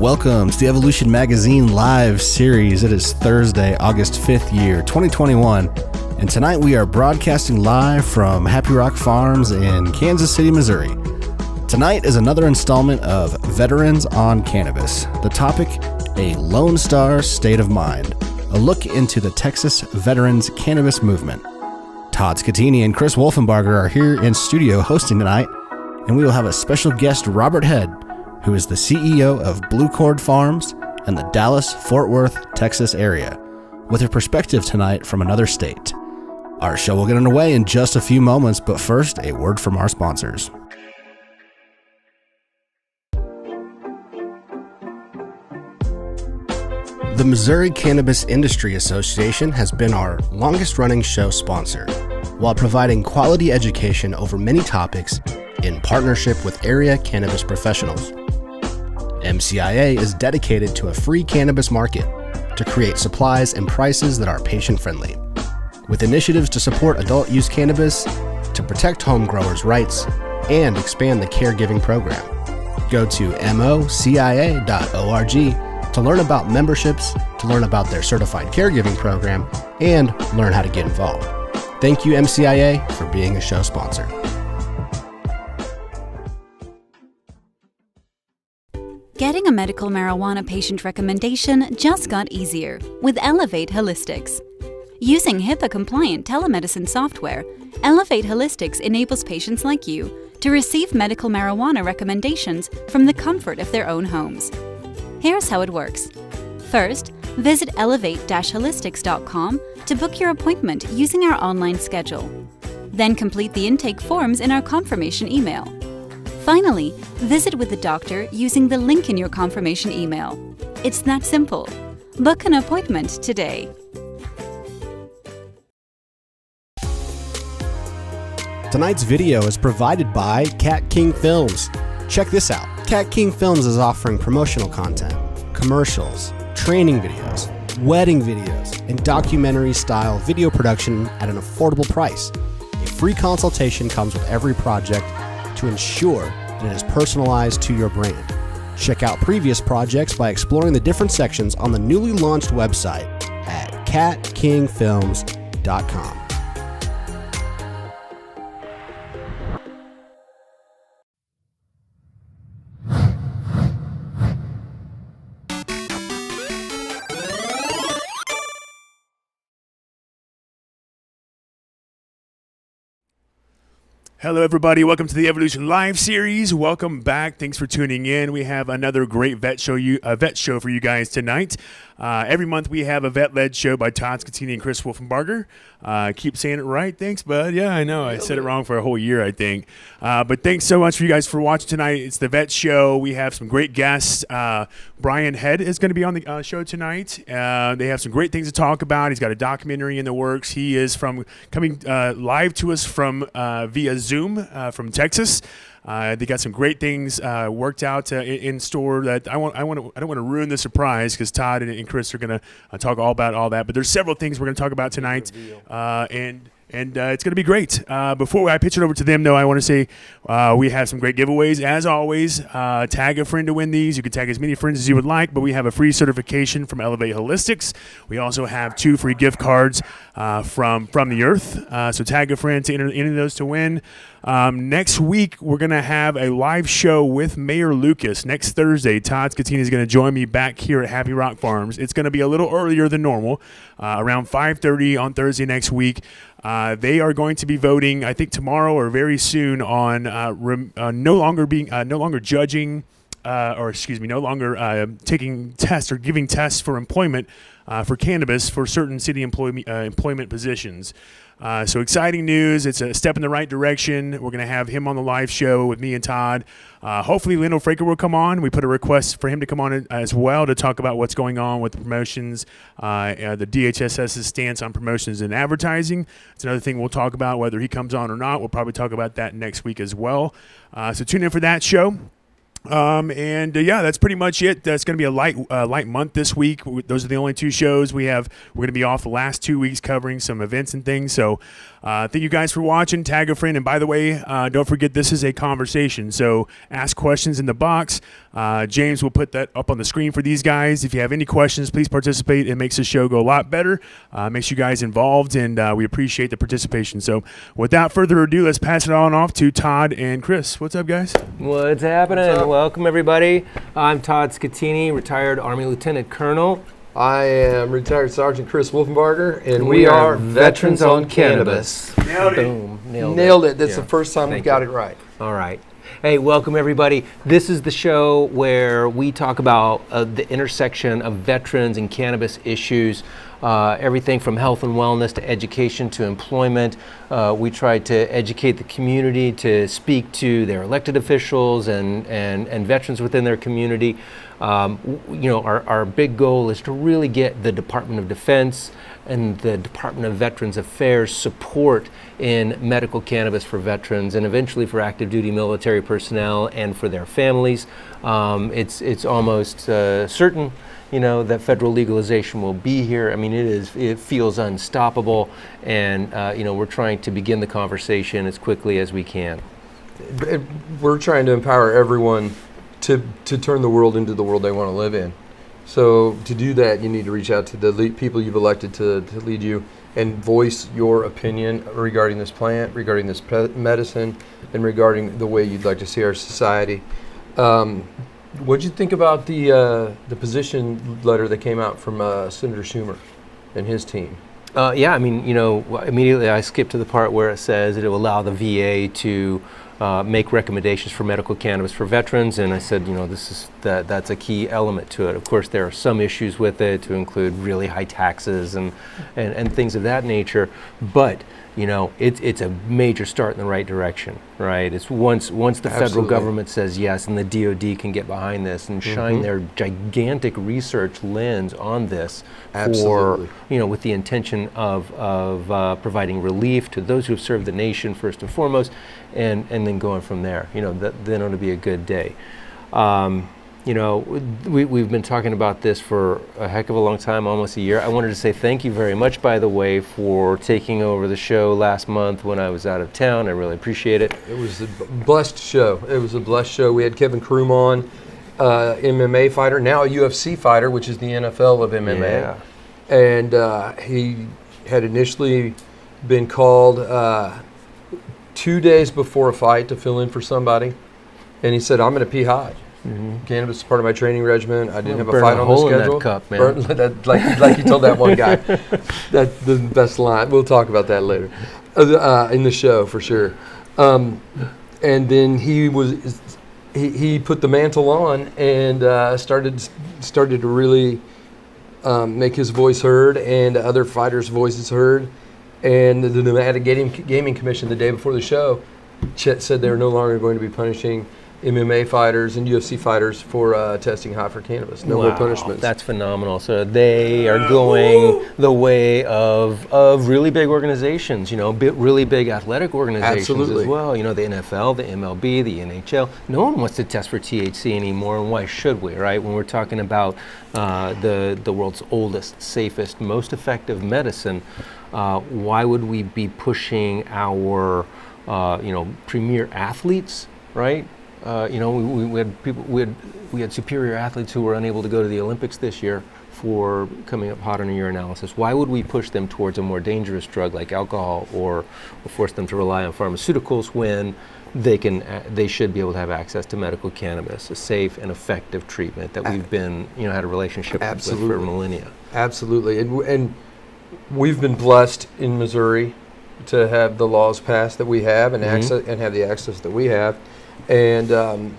Welcome to the Evolution Magazine live series. It is Thursday, August 5th, year 2021. And tonight we are broadcasting live from Happy Rock Farms in Kansas City, Missouri. Tonight is another installment of Veterans on Cannabis. The topic, a Lonestar state of mind. A look into the Texas Veterans Cannabis movement. Todd Scattini and Chris Wolfenbarger are here in studio hosting tonight, and we will have a special guest, Robert Head, who is the CEO of Blue Cord Farms and the Dallas-Fort Worth, Texas area, with a perspective tonight from another state. Our show will get underway in just a few moments, but first, a word from our sponsors. The Missouri Cannabis Industry Association has been our longest-running show sponsor, while providing quality education over many topics in partnership with area cannabis professionals. MCIA is dedicated to a free cannabis market to create supplies and prices that are patient-friendly, with initiatives to support adult-use cannabis, to protect home growers' rights, and expand the caregiving program. Go to mocia.org to learn about memberships, to learn about their certified caregiving program, and learn how to get involved. Thank you, MCIA, for being a show sponsor. Getting a medical marijuana patient recommendation just got easier with Elevate Holistics. Using HIPAA-compliant telemedicine software, Elevate Holistics enables patients like you to receive medical marijuana recommendations from the comfort of their own homes. Here's how it works. First, visit elevate-holistics.com to book your appointment using our online schedule. Then complete the intake forms in our confirmation email. Finally, visit with the doctor using the link in your confirmation email. It's that simple. Book an appointment today. Tonight's video is provided by Cat King Films. Check this out. Cat King Films is offering promotional content, commercials, training videos, wedding videos, and documentary-style video production at an affordable price. A free consultation comes with every project to ensure that it is personalized to your brand. Check out previous projects by exploring the different sections on the newly launched website at catkingfilms.com. Hello, everybody. Welcome to the Evolution Live series. Welcome back. Thanks for tuning in. We have another great vet show for you guys tonight. Every month we have a vet-led show by Todd Scattini and Chris Wolfenbarger. Keep saying it right. Thanks, bud. Yeah, I know. I said it wrong for a whole year, I think. But thanks so much for you guys for watching tonight. It's the vet show. We have some great guests. Brian Head is going to be on the show tonight. They have some great things to talk about. He's got a documentary in the works. He is coming live to us from via Zoom from Texas. They got some great things worked out in store that I don't want to ruin the surprise because Todd and Chris are going to talk all about all that. But there's several things we're going to talk about tonight, and it's going to be great. Before I pitch it over to them, though, I want to say we have some great giveaways. As always, tag a friend to win these. You can tag as many friends as you would like, but we have a free certification from Elevate Holistics. We also have 2 free gift cards from the Earth. So tag a friend to enter any of those to win. Next week, we're going to have a live show with Mayor Lucas. Next Thursday, Todd Scattini is going to join me back here at Happy Rock Farms. It's going to be a little earlier than normal, around 5:30 on Thursday next week. They are going to be voting, I think tomorrow or very soon, on no longer judging, no longer taking tests or giving tests for employment for cannabis for certain city employment positions. So exciting news. It's a step in the right direction. We're going to have him on the live show with me and Todd. Hopefully Lindell Fraker will come on. We put a request for him to come on as well to talk about what's going on with promotions, the DHSS's stance on promotions and advertising. It's another thing we'll talk about, whether he comes on or not. We'll probably talk about that next week as well. So tune in for that show. Yeah, that's pretty much it. That's going to be a light month this week. Those are the only 2 shows we have. We're going to be off the last 2 weeks covering some events and things. So thank you guys for watching. Tag a friend. And by the way, don't forget this is a conversation. So ask questions in the box. James will put that up on the screen for these guys. If you have any questions, please participate. It makes the show go a lot better. Makes you guys involved, and we appreciate the participation. So without further ado, let's pass it on off to Todd and Chris. What's up, guys? What's happening? What's up? Welcome, everybody. I'm Todd Scattini, retired Army Lieutenant Colonel. I am retired Sergeant Chris Wolfenbarger, and We are Veterans on Cannabis. Nailed it. Boom. Nailed it. That's Yeah. the first time we Thank got you. it right. All right. Hey, welcome, everybody. This is the show where we talk about the intersection of veterans and cannabis issues, everything from health and wellness to education to employment. We try to educate the community, to speak to their elected officials and veterans within their community. Our big goal is to really get the Department of Defense and the Department of Veterans Affairs support in medical cannabis for veterans and eventually for active duty military personnel and for their families. It's almost certain, that federal legalization will be here. I mean, it feels unstoppable, and we're trying to begin the conversation as quickly as we can. We're trying to empower everyone to turn the world into the world they want to live in. So to do that, you need to reach out to the people you've elected to lead you and voice your opinion regarding this plant, regarding this medicine, and regarding the way you'd like to see our society. What'd you think about the position letter that came out from Senator Schumer and his team? Immediately I skipped to the part where it says that it will allow the VA to make recommendations for medical cannabis for veterans, and I said, that's a key element to it. Of course, there are some issues with it, to include really high taxes and things of that nature, but it's a major start in the right direction, right? It's once the federal Absolutely. Government says yes, and the DoD can get behind this and shine their gigantic research lens on this. Absolutely. With the intention of providing relief to those who have served the nation first and foremost, and then going from there. Then it'll be a good day. We've been talking about this for a heck of a long time, almost a year. I wanted to say thank you very much, by the way, for taking over the show last month when I was out of town. I really appreciate it. It was a blessed show. We had Kevin Kroom on, MMA fighter, now a UFC fighter, which is the NFL of MMA. Yeah. And he had initially been called 2 days before a fight to fill in for somebody. And he said, I'm going to pee hot. Cannabis is part of my training regimen. I didn't have a fight on the schedule. In that cup, man. Like you told that one guy. That's the best line. We'll talk about that later in the show for sure. And then he put the mantle on and started to really make his voice heard and other fighters' voices heard. And the Nevada Gaming Commission the day before the show said they were no longer going to be punishing MMA fighters and UFC fighters for testing high for cannabis. No more punishments. That's phenomenal. So they are going the way of really big organizations, really big athletic organizations Absolutely. as well. The NFL, the MLB, the NHL. No one wants to test for THC anymore, and why should we, right? When we're talking about the world's oldest, safest, most effective medicine, why would we be pushing our premier athletes, right? We had superior athletes who were unable to go to the Olympics this year for coming up hot on a urinalysis. Why would we push them towards a more dangerous drug like alcohol, or force them to rely on pharmaceuticals when they should be able to have access to medical cannabis, a safe and effective treatment that we've been had a relationship with for millennia. Absolutely, and we've been blessed in Missouri to have the laws passed that we have and access and have the access that we have. And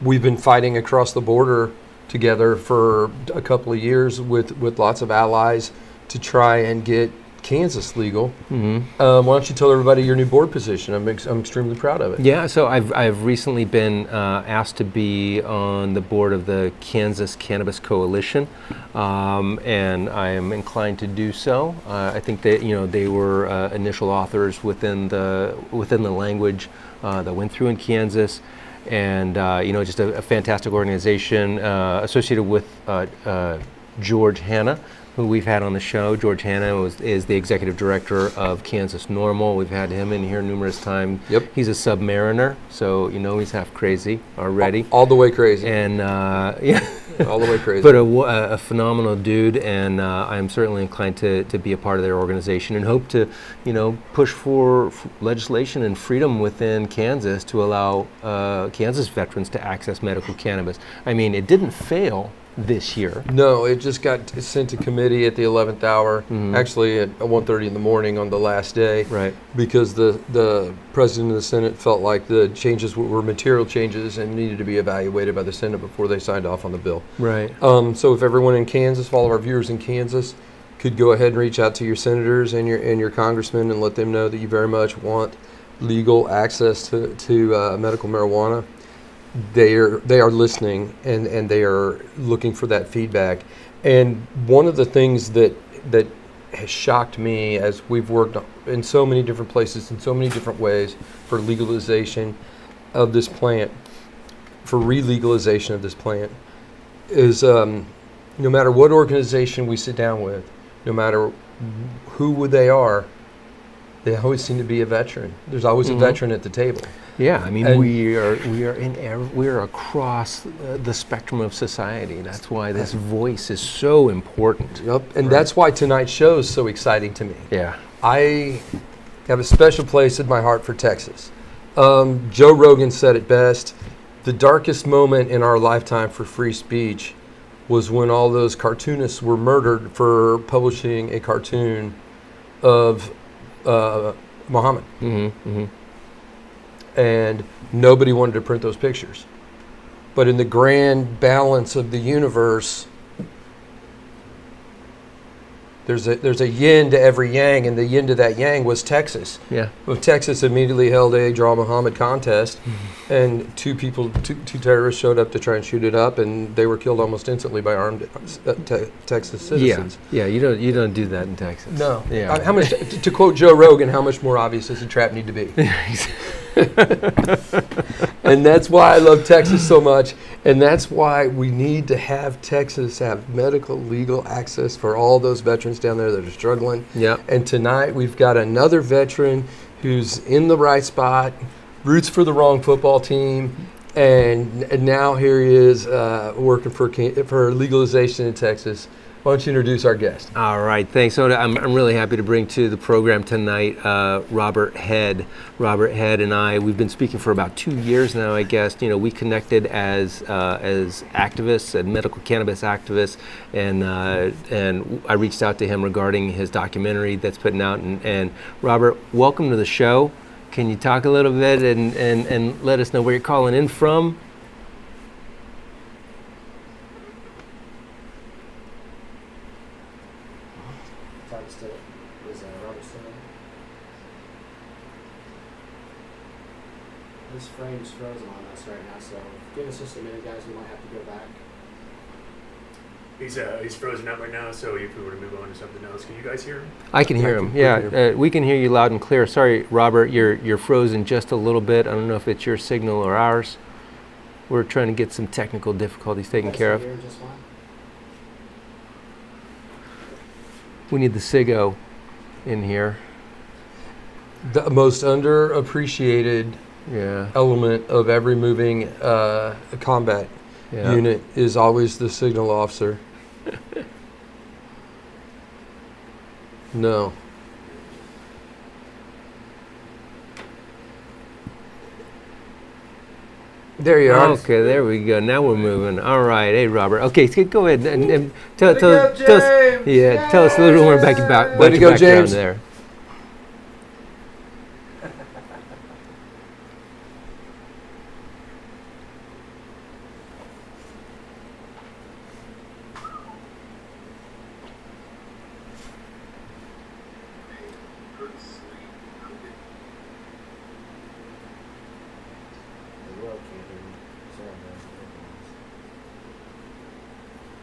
we've been fighting across the border together for a couple of years with lots of allies to try and get Kansas legal. Why don't you tell everybody your new board position? I'm extremely proud of it. Yeah, so I've recently been asked to be on the board of the Kansas Cannabis Coalition, and I am inclined to do so. I think that they were initial authors within the language that went through in Kansas. and just a fantastic organization associated with George Hanna, who we've had on the show. George Hanna is the executive director of Kansas Normal. We've had him in here numerous times. Yep. He's a Submariner, so he's half crazy already. All the way crazy. And all the way crazy. But a phenomenal dude, and I'm certainly inclined to be a part of their organization and hope to, push for legislation and freedom within Kansas to allow Kansas veterans to access medical cannabis. I mean, it didn't fail this year. No, it just got sent to committee at the 11th hour, actually at 1:30 in the morning on the last day. Right. Because the president of the Senate felt like the changes were material changes and needed to be evaluated by the Senate before they signed off on the bill. Right. So if everyone in Kansas, all of our viewers in Kansas, could go ahead and reach out to your senators and your congressmen and let them know that you very much want legal access to medical marijuana. They are listening and they are looking for that feedback. And one of the things that has shocked me as we've worked in so many different places in so many different ways for legalization of this plant, for re-legalization of this plant, is no matter what organization we sit down with, no matter who they are, they always seem to be a veteran. There's always a veteran at the table. Yeah, I mean, And we are across the spectrum of society. That's why this voice is so important. Yep, and that's why tonight's show is so exciting to me. Yeah. I have a special place in my heart for Texas. Joe Rogan said it best. The darkest moment in our lifetime for free speech was when all those cartoonists were murdered for publishing a cartoon of Muhammad. And nobody wanted to print those pictures. But in the grand balance of the universe, there's a yin to every yang, and the yin to that yang was Texas. Yeah. Well, Texas immediately held a Draw Muhammad contest, and two terrorists showed up to try and shoot it up, and they were killed almost instantly by armed Texas citizens. Yeah, you don't do that in Texas. No. Yeah. How much? To quote Joe Rogan, how much more obvious does a trap need to be? And that's why I love Texas so much, and that's why we need to have Texas have medical legal access for all those veterans down there that are struggling. Yeah. And tonight we've got another veteran who's in the right spot, roots for the wrong football team, and now here he is working for legalization in Texas. Why don't you introduce our guest? All right, thanks. So I'm really happy to bring to the program tonight Robert Head. Robert Head and I, we've been speaking for about 2 years now, I guess. We connected as activists and medical cannabis activists, and I reached out to him regarding his documentary that's putting out. And Robert, welcome to the show. Can you talk a little bit and let us know where you're calling in from? This frame's frozen on us right now, so give us just a minute, guys. We might have to go back. He's frozen up right now, so if we were to move on to something else, can you guys hear him? I can hear him. Yeah, we can hear you loud and clear. Sorry, Robert, you're frozen just a little bit. I don't know if it's your signal or ours. We're trying to get some technical difficulties taken care of. Just fine. We need the SIGO in here. The most underappreciated element of every moving combat unit is always the signal officer. No. There you are. Okay, there we go. Now we're moving. All right. Hey, Robert. Okay, so go ahead and tell us a little more about your background James. there.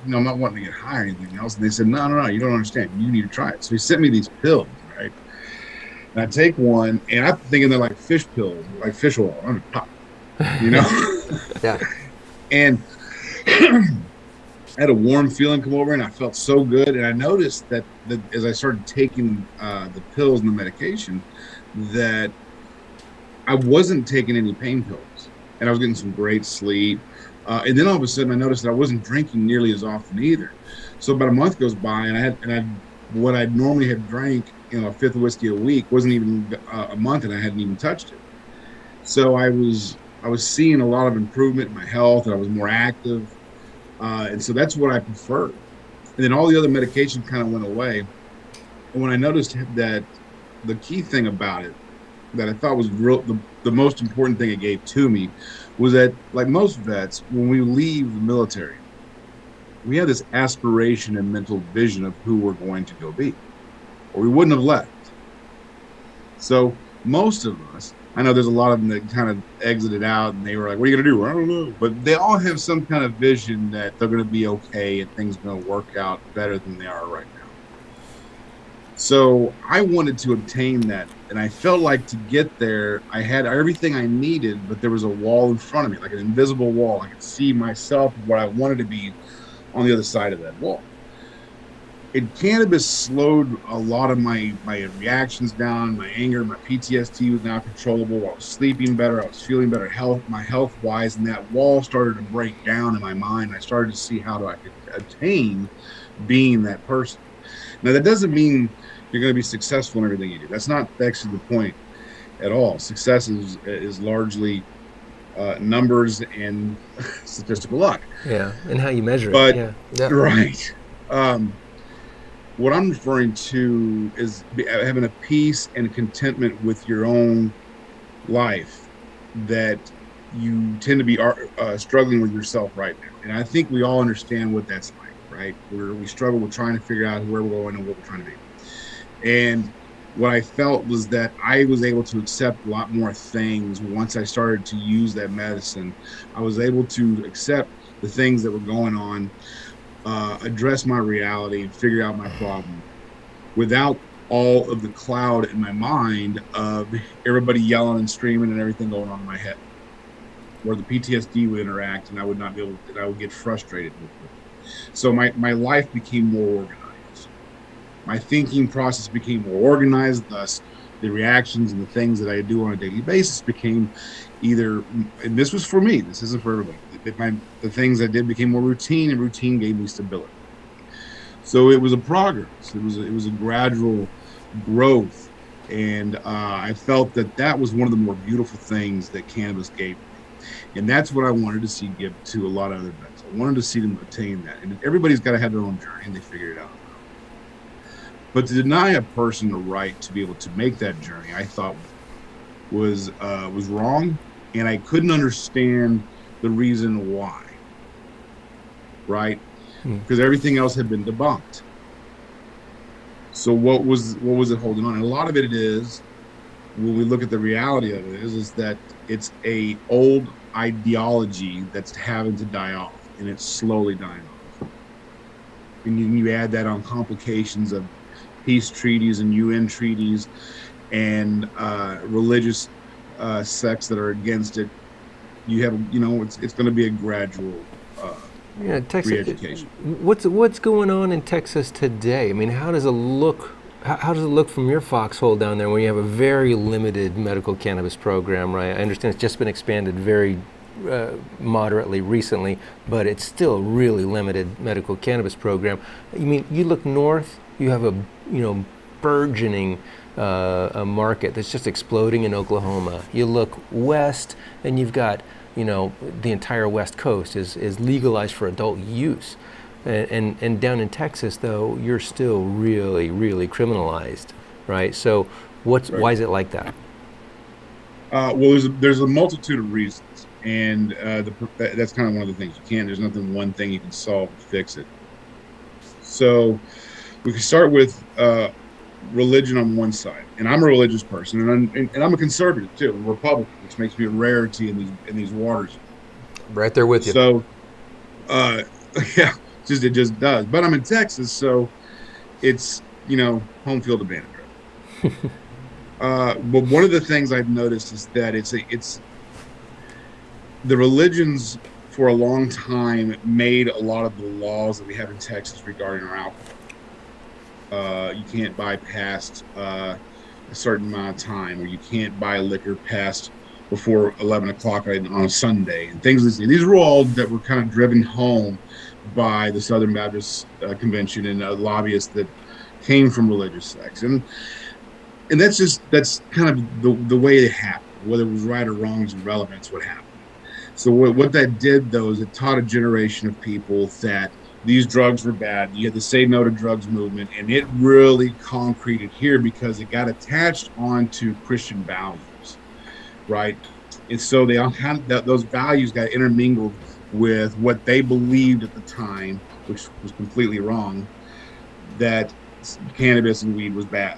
I'm not wanting to get high or anything else. And they said, no, you don't understand. You need to try it. So he sent me these pills, right? And I take one, and I'm thinking they're like fish pills, like fish oil. I'm pop, Yeah. And I had a warm feeling come over, and I felt so good. And I noticed that as I started taking the pills and the medication, that I wasn't taking any pain pills, and I was getting some great sleep. And then all of a sudden, I noticed that I wasn't drinking nearly as often either. So about a month goes by, and what I normally had drank, a fifth of whiskey a week, wasn't even a month, and I hadn't even touched it. So I was seeing a lot of improvement in my health, and I was more active. And so that's what I preferred. And then all the other medication kind of went away. And when I noticed that the key thing about it that I thought was the most important thing it gave to me was that, like most vets, when we leave the military, we have this aspiration and mental vision of who we're going to go be, or we wouldn't have left. So most of us, I know there's a lot of them that kind of exited out and they were like, what are you going to do? I don't know. But they all have some kind of vision that they're going to be okay and things are going to work out better than they are right now. So I wanted to obtain that. And I felt like to get there, I had everything I needed, but there was a wall in front of me, like an invisible wall. I could see myself, what I wanted to be on the other side of that wall. And cannabis slowed a lot of my reactions down, my anger, my PTSD was now controllable. I was sleeping better. I was feeling better health-wise, and that wall started to break down in my mind. I started to see how I could attain being that person. Now, that doesn't mean you're going to be successful in everything you do. That's not actually the point at all. Success is largely numbers and statistical luck. Yeah, and how you measure it. But, Yeah. right. What I'm referring to is having a peace and contentment with your own life that you tend to be struggling with yourself right now. And I think we all understand what that's like, right? We struggle with trying to figure out where we're going and what we're trying to be. And what I felt was that I was able to accept a lot more things once I started to use that medicine. I was able to accept the things that were going on, address my reality and figure out my problem without all of the cloud in my mind of everybody yelling and screaming and everything going on in my head, where the PTSD would interact and I would not be able to, I would get frustrated with it. So my life became more organized. My thinking process became more organized, thus the reactions and the things that I do on a daily basis became either, and this was for me, this isn't for everybody, the things I did became more routine, and routine gave me stability. So it was a progress. It was a gradual growth, and I felt that was one of the more beautiful things that cannabis gave me, and that's what I wanted to see give to a lot of other vets. I wanted to see them attain that, and everybody's got to have their own journey, and they figure it out. But to deny a person the right to be able to make that journey, I thought was wrong, and I couldn't understand the reason why, right? Because everything else had been debunked. So what was it holding on? And a lot of it is, when we look at the reality of it, is that it's a old ideology that's having to die off, and it's slowly dying off. And you add that on complications of peace treaties and UN treaties and religious sects that are against it. You have, it's going to be a gradual Texas. re-education. What's going on in Texas today? I mean, how does it look? How does it look from your foxhole down there when you have a very limited medical cannabis program, right? I understand it's just been expanded very moderately recently, but it's still a really limited medical cannabis program. I mean, you look north, you have a burgeoning a market that's just exploding in Oklahoma. You look west, and you've got the entire West Coast is legalized for adult use, and down in Texas though you're still really, really criminalized, right? So why is it like that? Well, there's a multitude of reasons, and that's kind of one of the things there's nothing one thing you can solve to fix it. So we can start with religion on one side, and I'm a religious person, and I'm a conservative too, a Republican, which makes me a rarity in these waters. Right there with you. So, yeah, it just does. But I'm in Texas, so it's home field advantage. But one of the things I've noticed is that the religions for a long time made a lot of the laws that we have in Texas regarding our alcohol. You can't buy past a certain amount of time, or you can't buy liquor past before 11 o'clock on a Sunday, and things like that. These were all that were kind of driven home by the Southern Baptist Convention and lobbyists that came from religious sects. And that's kind of the way it happened. Whether it was right or wrong is irrelevant. It's what happened. So what that did, though, is it taught a generation of people that these drugs were bad. You had the Say No to Drugs movement, and it really concreted here because it got attached onto Christian values, right? And so they all had those values got intermingled with what they believed at the time, which was completely wrong, that cannabis and weed was bad,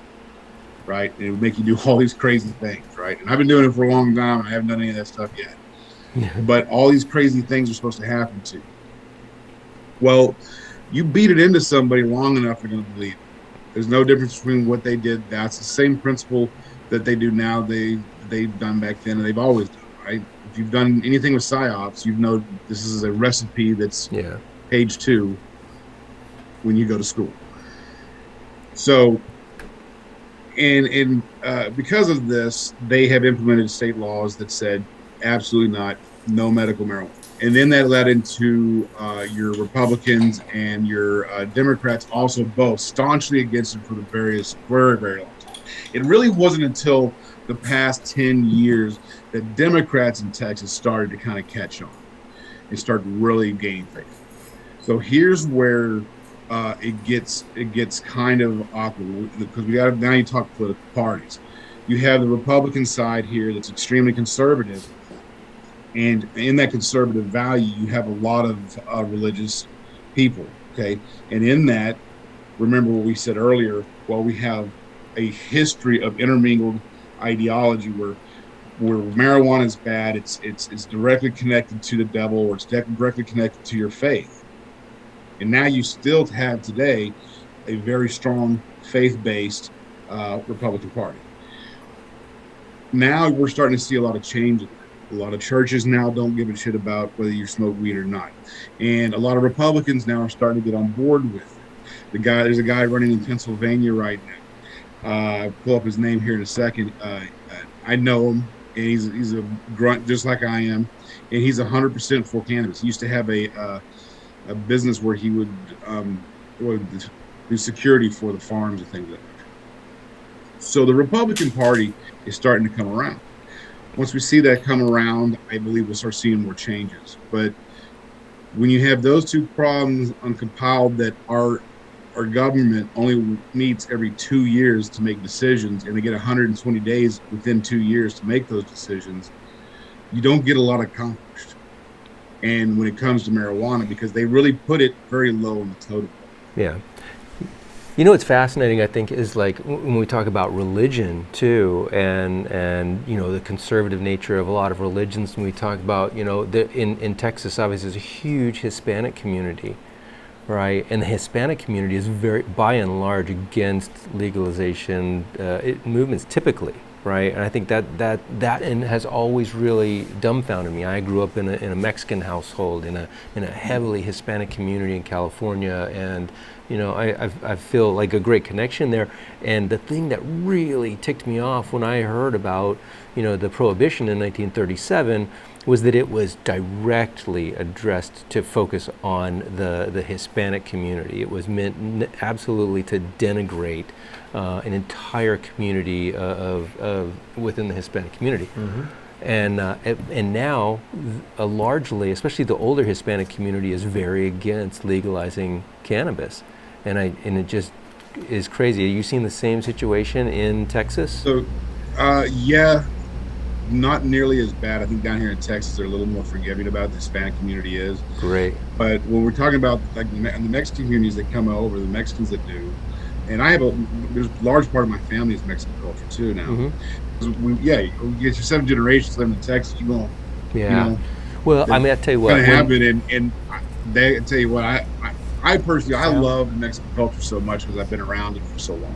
right? And it would make you do all these crazy things, right? And I've been doing it for a long time, and I haven't done any of that stuff yet. But all these crazy things are supposed to happen to you. Well, you beat it into somebody long enough, they're going to believe it. There's no difference between what they did. That's the same principle that they do now. They've done back then, and they've always done, right? If you've done anything with psyops, you know this is a recipe that's page 2 when you go to school. So, and because of this, they have implemented state laws that said absolutely not, no medical marijuana. And then that led into your Republicans and your Democrats also both staunchly against it for the very, very long time. It really wasn't until the past 10 years that Democrats in Texas started to kind of catch on and start really gaining faith. So here's where it gets kind of awkward, because now you talk political parties. You have the Republican side here that's extremely conservative. And in that conservative value, you have a lot of religious people, okay? And in that, remember what we said earlier, well, we have a history of intermingled ideology where marijuana is bad, it's directly connected to the devil, or it's directly connected to your faith. And now you still have today a very strong faith-based Republican Party. Now we're starting to see a lot of changes. A lot of churches now don't give a shit about whether you smoke weed or not. And a lot of Republicans now are starting to get on board with it. There's a guy running in Pennsylvania right now. I'll pull up his name here in a second. I know him, and he's a grunt just like I am, and he's 100% for cannabis. He used to have a business where he would do security for the farms and things like that. So the Republican Party is starting to come around. Once we see that come around, I believe we'll start seeing more changes. But when you have those two problems uncompiled, that our government only meets every 2 years to make decisions, and they get 120 days within 2 years to make those decisions, you don't get a lot accomplished. And when it comes to marijuana, because they really put it very low on the totem pole. Yeah. You know what's fascinating, I think, is like when we talk about religion too, and you know the conservative nature of a lot of religions. When we talk about, you know, in Texas, obviously, there's a huge Hispanic community, right? And the Hispanic community is very, by and large, against legalization movements typically, right? And I think that has always really dumbfounded me. I grew up in a Mexican household in a heavily Hispanic community in California, and you know, I feel like a great connection there. And the thing that really ticked me off when I heard about, you know, the prohibition in 1937 was that it was directly addressed to focus on the Hispanic community. It was meant absolutely to denigrate an entire community of within the Hispanic community. Mm-hmm. And now, largely, especially the older Hispanic community, is very against legalizing cannabis, and it just is crazy. Are you seeing the same situation in Texas? So, yeah, not nearly as bad. I think down here in Texas, they're a little more forgiving about the Hispanic community is. Great. But when we're talking about like the Mexican communities that come over, the Mexicans that do, and there's a large part of my family is Mexican culture too now. Mm-hmm. You get your 7 generations living in Texas, you go. Yeah. You know, well, I mean, I tell you what. Going to happen, and they tell you what, I personally, I love Mexican culture so much because I've been around it for so long.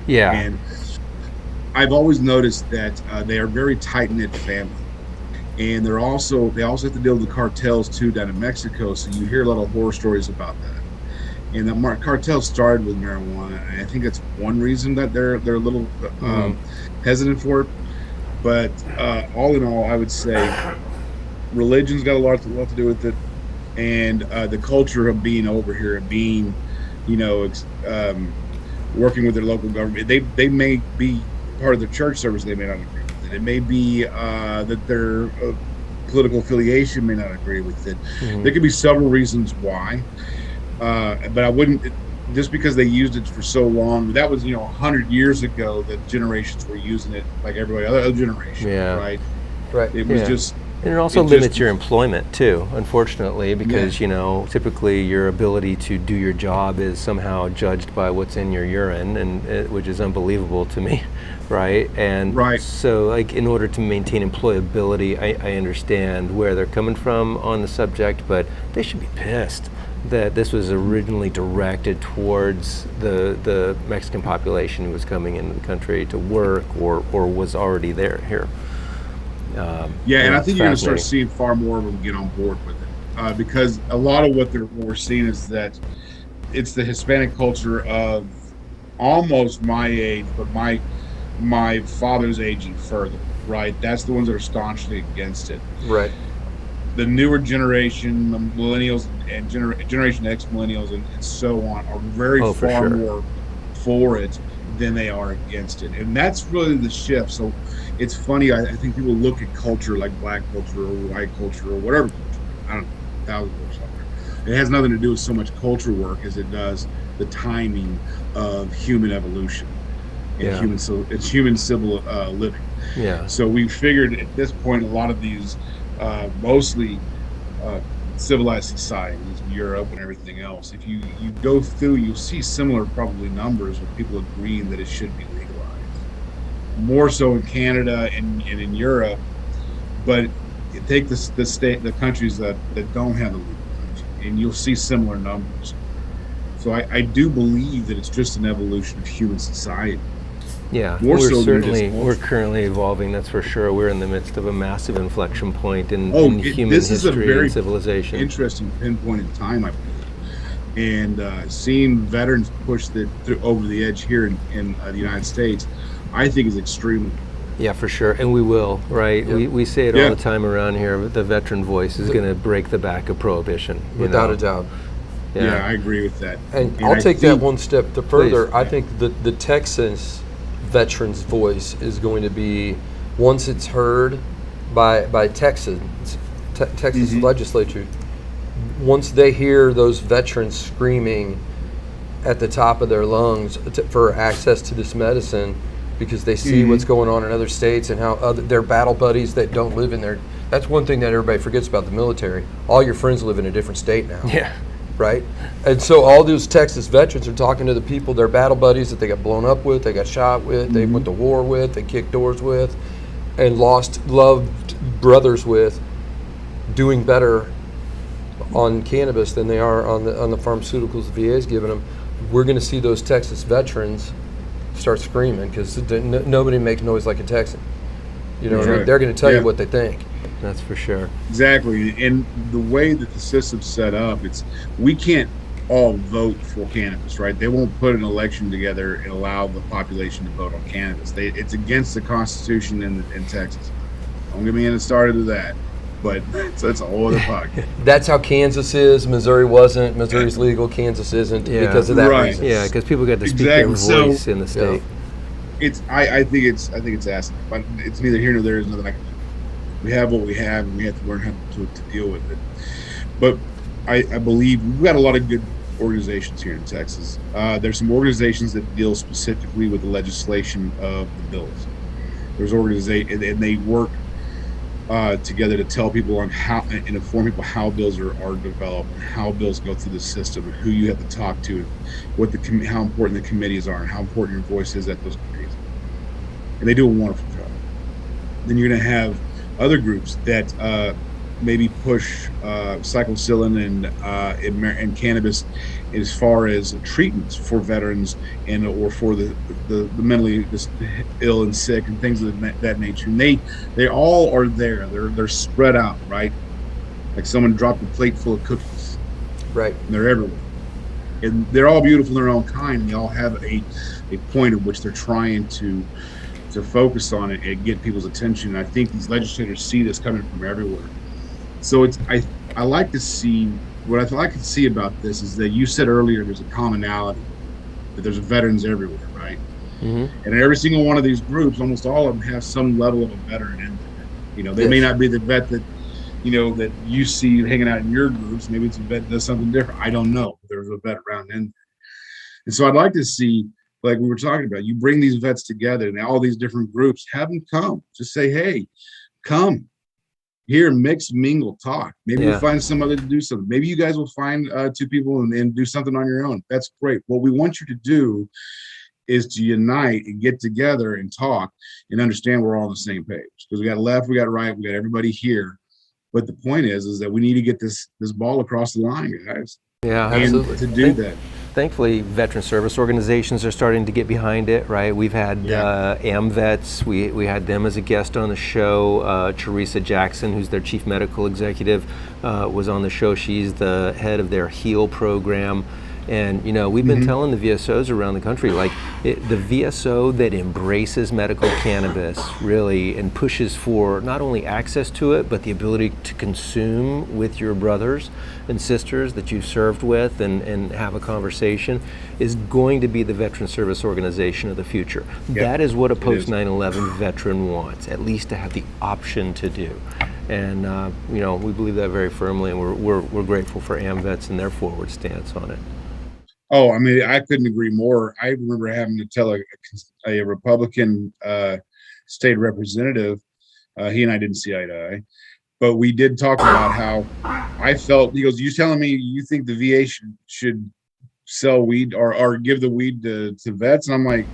Yeah. And I've always noticed that they are very tight-knit family. And they also have to deal with the cartels too down in Mexico. So you hear a lot of horror stories about that. And the cartel started with marijuana, and I think that's one reason that they're a little hesitant for it. But all in all, I would say religion's got a lot to do with it, and the culture of being over here and being, working with their local government. They may be part of the church service. They may not agree with it. It may be that their political affiliation may not agree with it. There could be several reasons why. But I wouldn't, just because they used it for so long. That was 100 years ago that generations were using it, like everybody other generation. Right. It was just, and it also limits your employment too, unfortunately, because typically your ability to do your job is somehow judged by what's in your urine, and which is unbelievable to me, right? And so, like, in order to maintain employability, I understand where they're coming from on the subject, but they should be pissed that this was originally directed towards the Mexican population who was coming into the country to work or was already here. And I think you're going to start seeing far more of them get on board with it, because a lot of what we're seeing is that it's the Hispanic culture of almost my age, but my father's age and further, right? That's the ones that are staunchly against it. Right. The newer generation, the millennials and Generation X millennials and so on, are very far more for it than they are against it. And that's really the shift. So it's funny, I think people look at culture like black culture or white culture or whatever culture. I don't know, 1,000 cultures out there. It has nothing to do with so much culture work as it does the timing of human evolution and human civil living. Yeah. So we figured at this point a lot of these mostly civilized societies, Europe and everything else, if you go through, you'll see similar probably numbers with people agreeing that it should be legalized. More so in Canada and in Europe, but take the countries that don't have the legalization, and you'll see similar numbers. So I do believe that it's just an evolution of human society. Yeah, we're currently evolving, that's for sure. We're in the midst of a massive inflection point in human history and civilization. Interesting pinpoint in time, I believe. And seeing veterans push over the edge here in the United States, I think is extremely. Yeah, for sure, and we will, right? Yep. We say it all the time around here, but the veteran voice is going to break the back of prohibition. Without a doubt. Yeah, I agree with that. And I'll take that one step further. I think the Texas veterans' voice is going to be, once it's heard by Texas legislature, once they hear those veterans screaming at the top of their lungs for access to this medicine, because they see what's going on in other states and how their battle buddies that don't live in there. That's one thing that everybody forgets about the military. All your friends live in a different state now. Yeah. Right? And so all those Texas veterans are talking to the people, their battle buddies that they got blown up with, they got shot with, they went to war with, they kicked doors with, and lost loved brothers with, doing better on cannabis than they are on the pharmaceuticals the VA is giving them. We're going to see those Texas veterans start screaming, because nobody makes noise like a Texan. You know, they're going to tell you what they think. That's for sure. Exactly. And the way that the system's set up, we can't all vote for cannabis, right? They won't put an election together and allow the population to vote on cannabis. It's against the Constitution in Texas. Don't get me started to that. But that's a whole other podcast. That's how Kansas is. Missouri wasn't. Missouri's legal. Kansas isn't because of that reason. Yeah, because people get to speak their voice in the state. I think it's asinine, but it's neither here nor there. There's nothing I can do. We have what we have, and we have to learn how to deal with it. But I believe we've got a lot of good organizations here in Texas. There's some organizations that deal specifically with the legislation of the bills. There's organizations, and they work together to tell people on how and inform people how bills are developed, and how bills go through the system, and who you have to talk to, and how important the committees are, and how important your voice is at those committees. And they do a wonderful job. Then you're going to have other groups that maybe push psilocybin and cannabis as far as treatments for veterans or for the mentally ill and sick and things of that nature. And they all are there. They're spread out, right? Like someone dropped a plate full of cookies. Right. And they're everywhere. And they're all beautiful in their own kind. And they all have a point at which they're trying to focus on it and get people's attention. And I think these legislators see this coming from everywhere. So I like to see, what I like to see about this is that you said earlier there's a commonality, that there's veterans everywhere, right? And in every single one of these groups, almost all of them have some level of a veteran in there. They may not be the vet that that you see hanging out in your groups. Maybe it's a vet that does something different. I don't know. There's a vet around in there. And so I'd like to see, like we were talking about, you bring these vets together and all these different groups, have them come. Just say, hey, come here, mix, mingle, talk. Maybe we'll find somebody to do something. Maybe you guys will find 2 people and do something on your own. That's great. What we want you to do is to unite and get together and talk and understand we're all on the same page. Because we got left, we got right, we got everybody here. But the point is that we need to get this ball across the line, guys. Yeah, and absolutely. To do that. Thankfully, veteran service organizations are starting to get behind it, right? We've had AmVets, we had them as a guest on the show. Teresa Jackson, who's their chief medical executive, was on the show. She's the head of their HEAL program. And we've been telling the VSOs around the country, like the VSO that embraces medical cannabis really and pushes for not only access to it, but the ability to consume with your brothers and sisters that you've served with and have a conversation is going to be the veteran service organization of the future. Yep. That is what a post 9/11 veteran wants, at least to have the option to do. And we believe that very firmly, and we're grateful for AmVets and their forward stance on it. Oh, I mean, I couldn't agree more. I remember having to tell a Republican state representative, he and I didn't see eye to eye, but we did talk about how I felt. He goes, "You telling me you think the VA should sell weed or give the weed to vets?" And I'm like,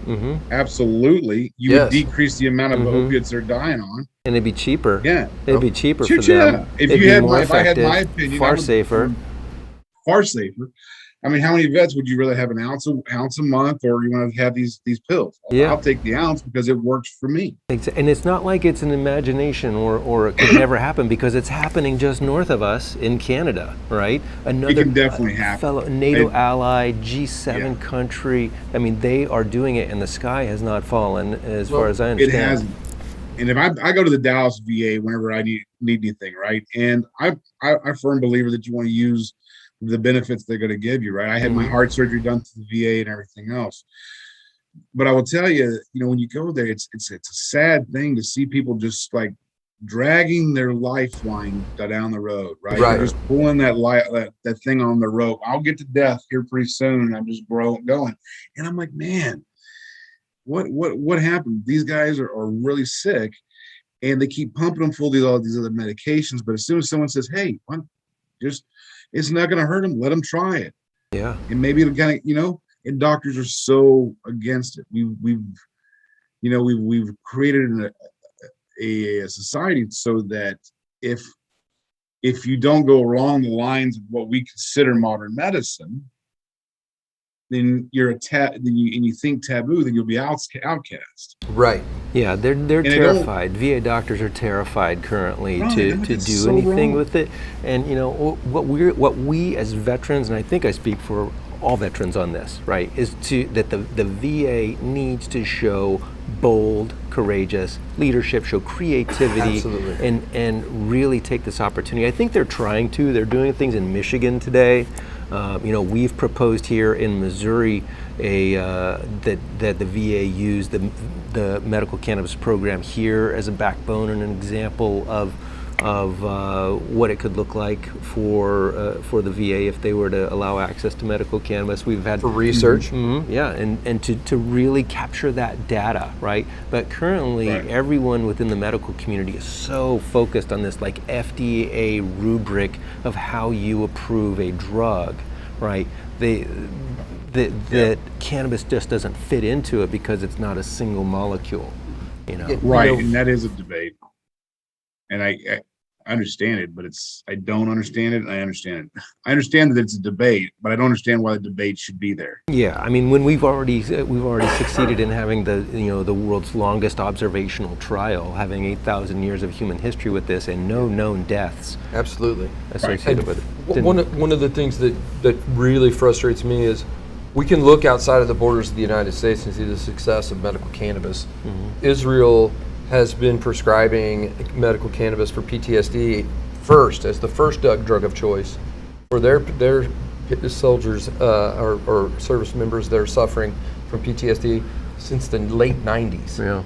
absolutely. You would decrease the amount of opiates they're dying on. And it'd be cheaper. Yeah. It'd be cheaper for them. If I had my opinion, far safer. Far safer. I mean, how many vets would you rather have, an ounce a month, or you want to have these pills? I'll take the ounce because it works for me. And it's not like it's an imagination or it could never happen, because it's happening just north of us in Canada, right? It can definitely happen. Fellow NATO ally, G7 country. I mean, they are doing it, and the sky has not fallen, as far as I understand. It hasn't. And if I go to the Dallas VA whenever I need anything, right? And I'm a firm believer that you want to use the benefits they're going to give you, right? I had my heart surgery done to the VA and everything else. But I will tell you, when you go there, it's a sad thing to see people just like dragging their lifeline down the road, right? They're just pulling that thing on the rope. I'll get to death here pretty soon, and I'm just going. And I'm like, man, what happened? These guys are really sick, and they keep pumping them full of all these other medications. But as soon as someone says, "Hey, it's not going to hurt them. Let them try it." Yeah. And maybe it'll kind of, and doctors are so against it. We've created a society so that if you don't go along the lines of what we consider modern medicine, then you're and you think taboo, then you'll be outcast. Right. Yeah, they're terrified. VA doctors are terrified currently to do anything with it. And what we as veterans, and I think I speak for all veterans on this, right, is that the VA needs to show bold, courageous leadership, show creativity, and really take this opportunity. I think they're trying to. They're doing things in Michigan today. We've proposed here in Missouri that the VA use the medical cannabis program here as a backbone and an example of what it could look like for the VA if they were to allow access to medical cannabis. We've had for research, and to really capture that data, right? But currently, everyone within the medical community is so focused on this like FDA rubric of how you approve a drug, right? That cannabis just doesn't fit into it because it's not a single molecule, Right, and that is a debate. And I understand it, but I don't understand it. And I understand it. I understand that it's a debate, but I don't understand why the debate should be there. Yeah, I mean, when we've already succeeded in having the world's longest observational trial, having 8,000 years of human history with this, and no known deaths. Absolutely. Associated with it. One of the things that really frustrates me is we can look outside of the borders of the United States and see the success of medical cannabis. Mm-hmm. Israel has been prescribing medical cannabis for PTSD as the first drug of choice for their soldiers or service members that are suffering from PTSD since the late 90s. Yeah.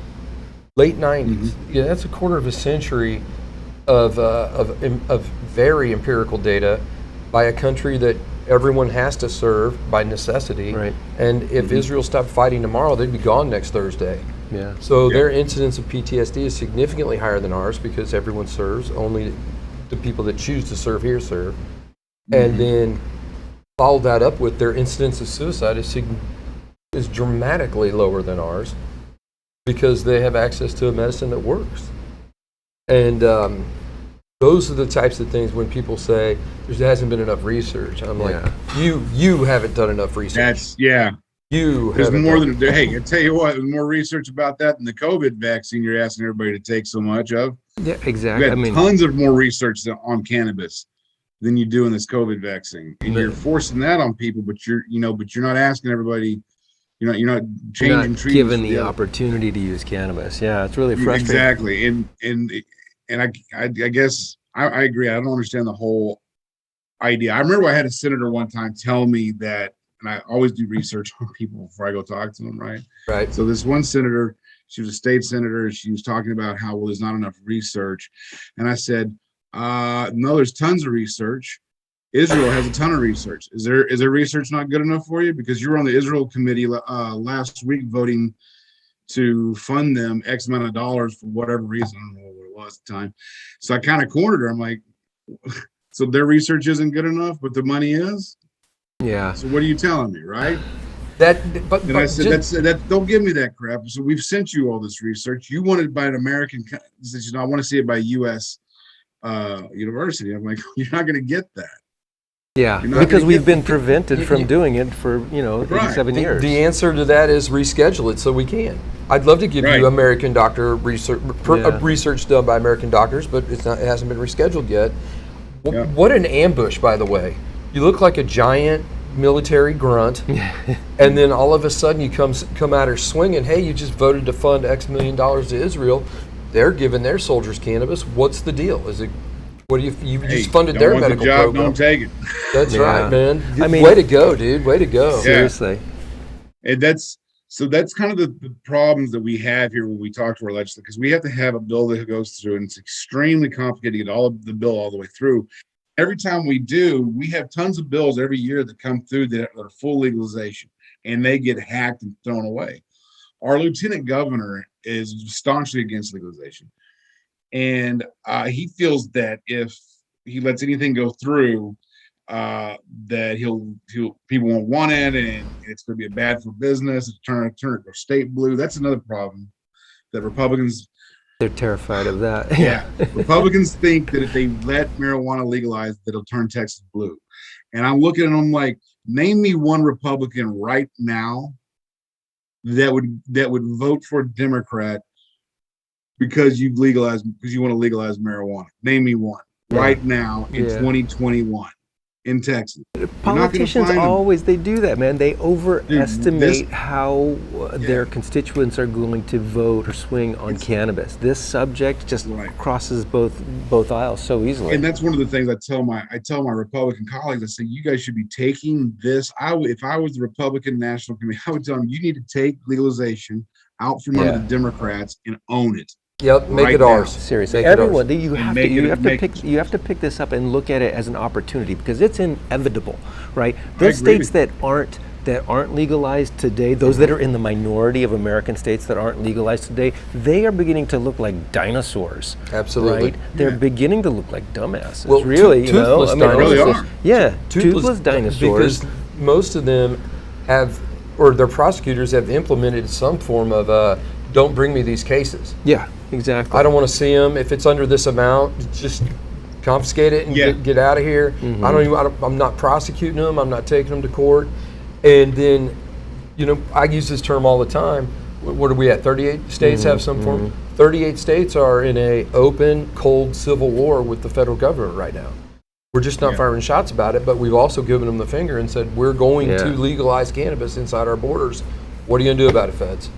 Late 90s. Mm-hmm. Yeah, that's a quarter of a century of very empirical data by a country that everyone has to serve by necessity. Right. And if Israel stopped fighting tomorrow, they'd be gone next Thursday. Yeah. So their incidence of PTSD is significantly higher than ours because everyone serves. Only the people that choose to serve here serve. Mm-hmm. And then follow that up with their incidence of suicide is dramatically lower than ours because they have access to a medicine that works. And those are the types of things when people say there hasn't been enough research. I'm like, you haven't done enough research. There's more than, hey, I tell you what, there's more research about that than the COVID vaccine you're asking everybody to take so much of. Yeah, exactly. We have tons of more research on cannabis than you do in this COVID vaccine. And you're forcing that on people, but you're not asking everybody, you're not changing treatments. Given the opportunity to use cannabis. Yeah, it's really frustrating. Exactly. And I guess I agree. I don't understand the whole idea. I remember I had a senator one time tell me that, and I always do research on people before I go talk to them, right? Right. So this one senator, she was a state senator, she was talking about how, well, there's not enough research. And I said, no, there's tons of research. Israel has a ton of research. Is there research not good enough for you? Because you were on the Israel committee last week voting to fund them X amount of dollars for whatever reason. I don't know what it was at the time. So I kind of cornered her. I'm like, so their research isn't good enough, but the money is? Yeah. So what are you telling me, right? And I said, that don't give me that crap. So we've sent you all this research. You want it by an American, I want to see it by U.S. University. I'm like, you're not going to get that. Yeah, because we've been prevented from doing it for 7 years. The answer to that is reschedule it so we can. I'd love to give you American doctor research, research done by American doctors, but it hasn't been rescheduled yet. Yeah. What an ambush, by the way. You look like a giant military grunt, and then all of a sudden you come at her swinging. Hey, you just voted to fund X million dollars to Israel. They're giving their soldiers cannabis. What's the deal? Is it? What do you just funded their medical program? Don't take it. That's right, man. I mean, way to go, dude. Way to go. Seriously. And that's kind of the problems that we have here when we talk to our legislators, because we have to have a bill that goes through, and it's extremely complicated to get all of the bill all the way through. Every time we do, we have tons of bills every year that come through that are full legalization, and they get hacked and thrown away. Our lieutenant governor is staunchly against legalization. And he feels that if he lets anything go through, that people won't want it, and it's going to be bad for business. Turn it to state blue. That's another problem that Republicans. They're terrified of that. Yeah, Republicans think that if they let marijuana legalized, that it'll turn Texas blue. And I'm looking at them like, name me one Republican right now that would vote for a Democrat because you want to legalize marijuana. Name me one right now in 2021 in Texas. Politicians they do that, man. They overestimate how their constituents are going to vote or swing on cannabis. This subject just crosses both aisles so easily. And that's one of the things I tell my Republican colleagues. I say, you guys should be taking this. If I was the Republican National Committee, I would tell them, you need to take legalization out from under the Democrats and own it. Yep, make it ours. Seriously, everyone, you have to pick this up and look at it as an opportunity, because it's inevitable, right? Those states that aren't legalized today, those that are in the minority of American states that aren't legalized today, they are beginning to look like dinosaurs. Absolutely, right? They're beginning to look like dumbasses. Well, really, toothless dinosaurs. Toothless dinosaurs. Because most of them have, or their prosecutors have implemented some form of don't bring me these cases. Yeah, exactly. I don't want to see them. If it's under this amount, just confiscate it and Yeah. get out of here. I'm not prosecuting them. I'm not taking them to court. And then, I use this term all the time. What are we at? 38 states have some form. 38 states are in a open, cold civil war with the federal government right now. We're just not firing shots about it, but we've also given them the finger and said, we're going to legalize cannabis inside our borders. What are you going to do about it, feds?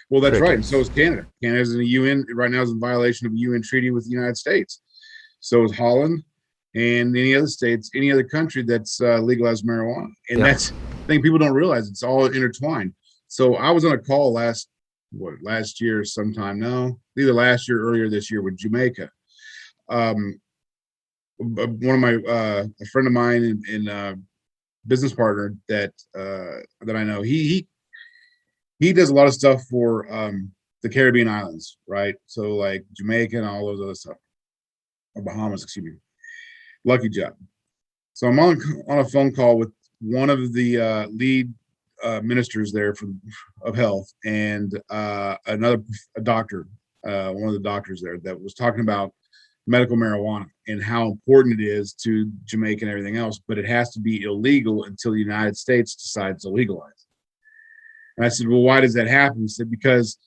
Well, that's right. And so is Canada. Canada's in the UN right now, is in violation of a UN treaty with the United States. So is Holland and any other states, any other country that's legalized marijuana. And that's the thing people don't realize. It's all intertwined. So I was on a call last year sometime now, either last year or earlier this year with Jamaica. One of my, a friend of mine and business partner that I know, he does a lot of stuff for the Caribbean islands, right? So like Jamaica and all those other stuff, or Bahamas, excuse me. Lucky job. So I'm on a phone call with one of the lead ministers there of health and a doctor, one of the doctors there that was talking about medical marijuana and how important it is to Jamaica and everything else, but it has to be illegal until the United States decides to legalize it. And I said, well, why does that happen? He said, because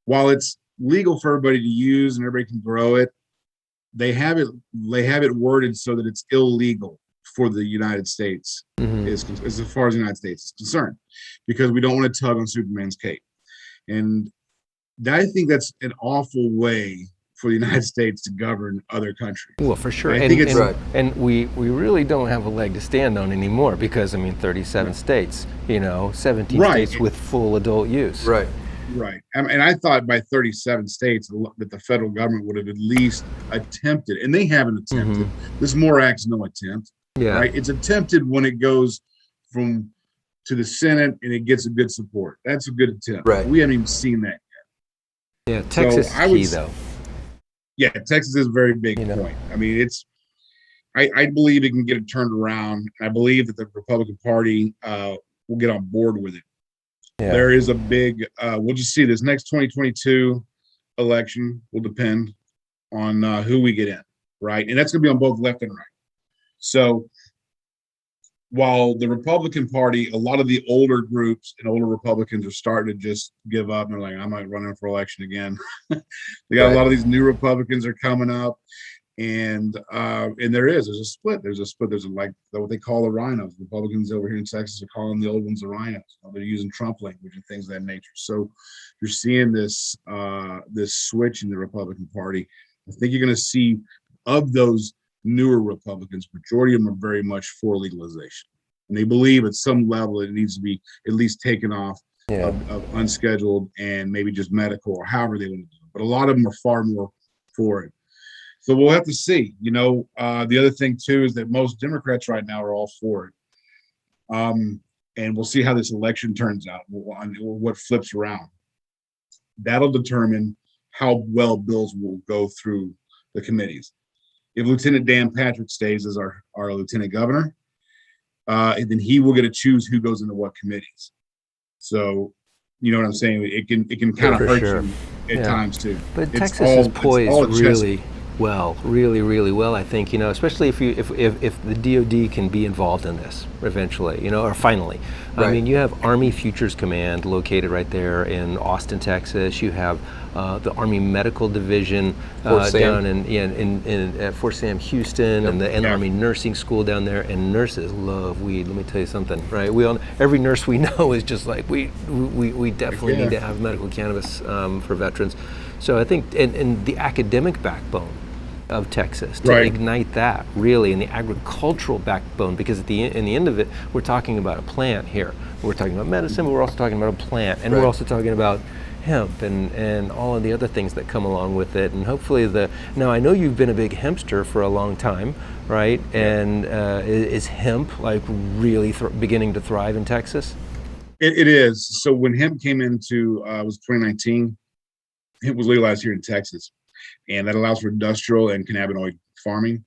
while it's legal for everybody to use and everybody can grow it, they have it worded so that it's illegal for the United States, as far as the United States is concerned, because we don't want to tug on Superman's cape. And I think that's an awful way for the United States to govern other countries. Well, for sure. I think it's right. And we really don't have a leg to stand on anymore because, 37 states, 17 states with full adult use. Right. Right. And I thought by 37 states that the federal government would have at least attempted, and they haven't attempted. This MORE Act's no attempt. Yeah. Right. It's attempted when it goes to the Senate and it gets a good support. That's a good attempt. Right. We haven't even seen that yet. Yeah. Texas is key, though. Yeah, Texas is a very big point. I mean, I believe it can get it turned around. And I believe that the Republican Party will get on board with it. Yeah. There is a big, we'll just see this next 2022 election will depend on who we get in, right? And that's going to be on both left and right. So while the Republican Party, a lot of the older groups and older Republicans are starting to just give up and they're like, I'm not running for election again. They got a lot of these new Republicans are coming up. And there's a split. There's like what they call the rhinos. Republicans over here in Texas are calling the old ones the rhinos. They're using Trump language and things of that nature. So you're seeing this switch in the Republican Party. I think you're going to see of those newer Republicans, majority of them are very much for legalization, and they believe at some level it needs to be at least taken off of unscheduled and maybe just medical or however they want to do it. But a lot of them are far more for it. So we'll have to see. The other thing too is that most Democrats right now are all for it. And we'll see how this election turns out, what flips around. That'll determine how well bills will go through the committees. If Lieutenant Dan Patrick stays as our lieutenant governor, and then he will get to choose who goes into what committees. So, you know what I'm saying? It can kind of hurt you at times too. But Texas is poised really well, I think, especially if the DOD can be involved in this eventually, or finally. Right. I mean, you have Army Futures Command located right there in Austin, Texas. You have the Army Medical Division down in Fort Sam, Houston, and the Army Nursing School down there. And nurses love weed. Let me tell you something, right? Every nurse we know is just like we definitely need to have medical cannabis for veterans. So I think, and the academic backbone of Texas to ignite that really, and the agricultural backbone, because in the end of it, we're talking about a plant here. We're talking about medicine, but we're also talking about a plant, and we're also talking about hemp and all of the other things that come along with it. And hopefully now I know you've been a big hempster for a long time, right? And is hemp like really beginning to thrive in Texas? It is. So when hemp came into, it was 2019, it was legalized here in Texas, and that allows for industrial and cannabinoid farming.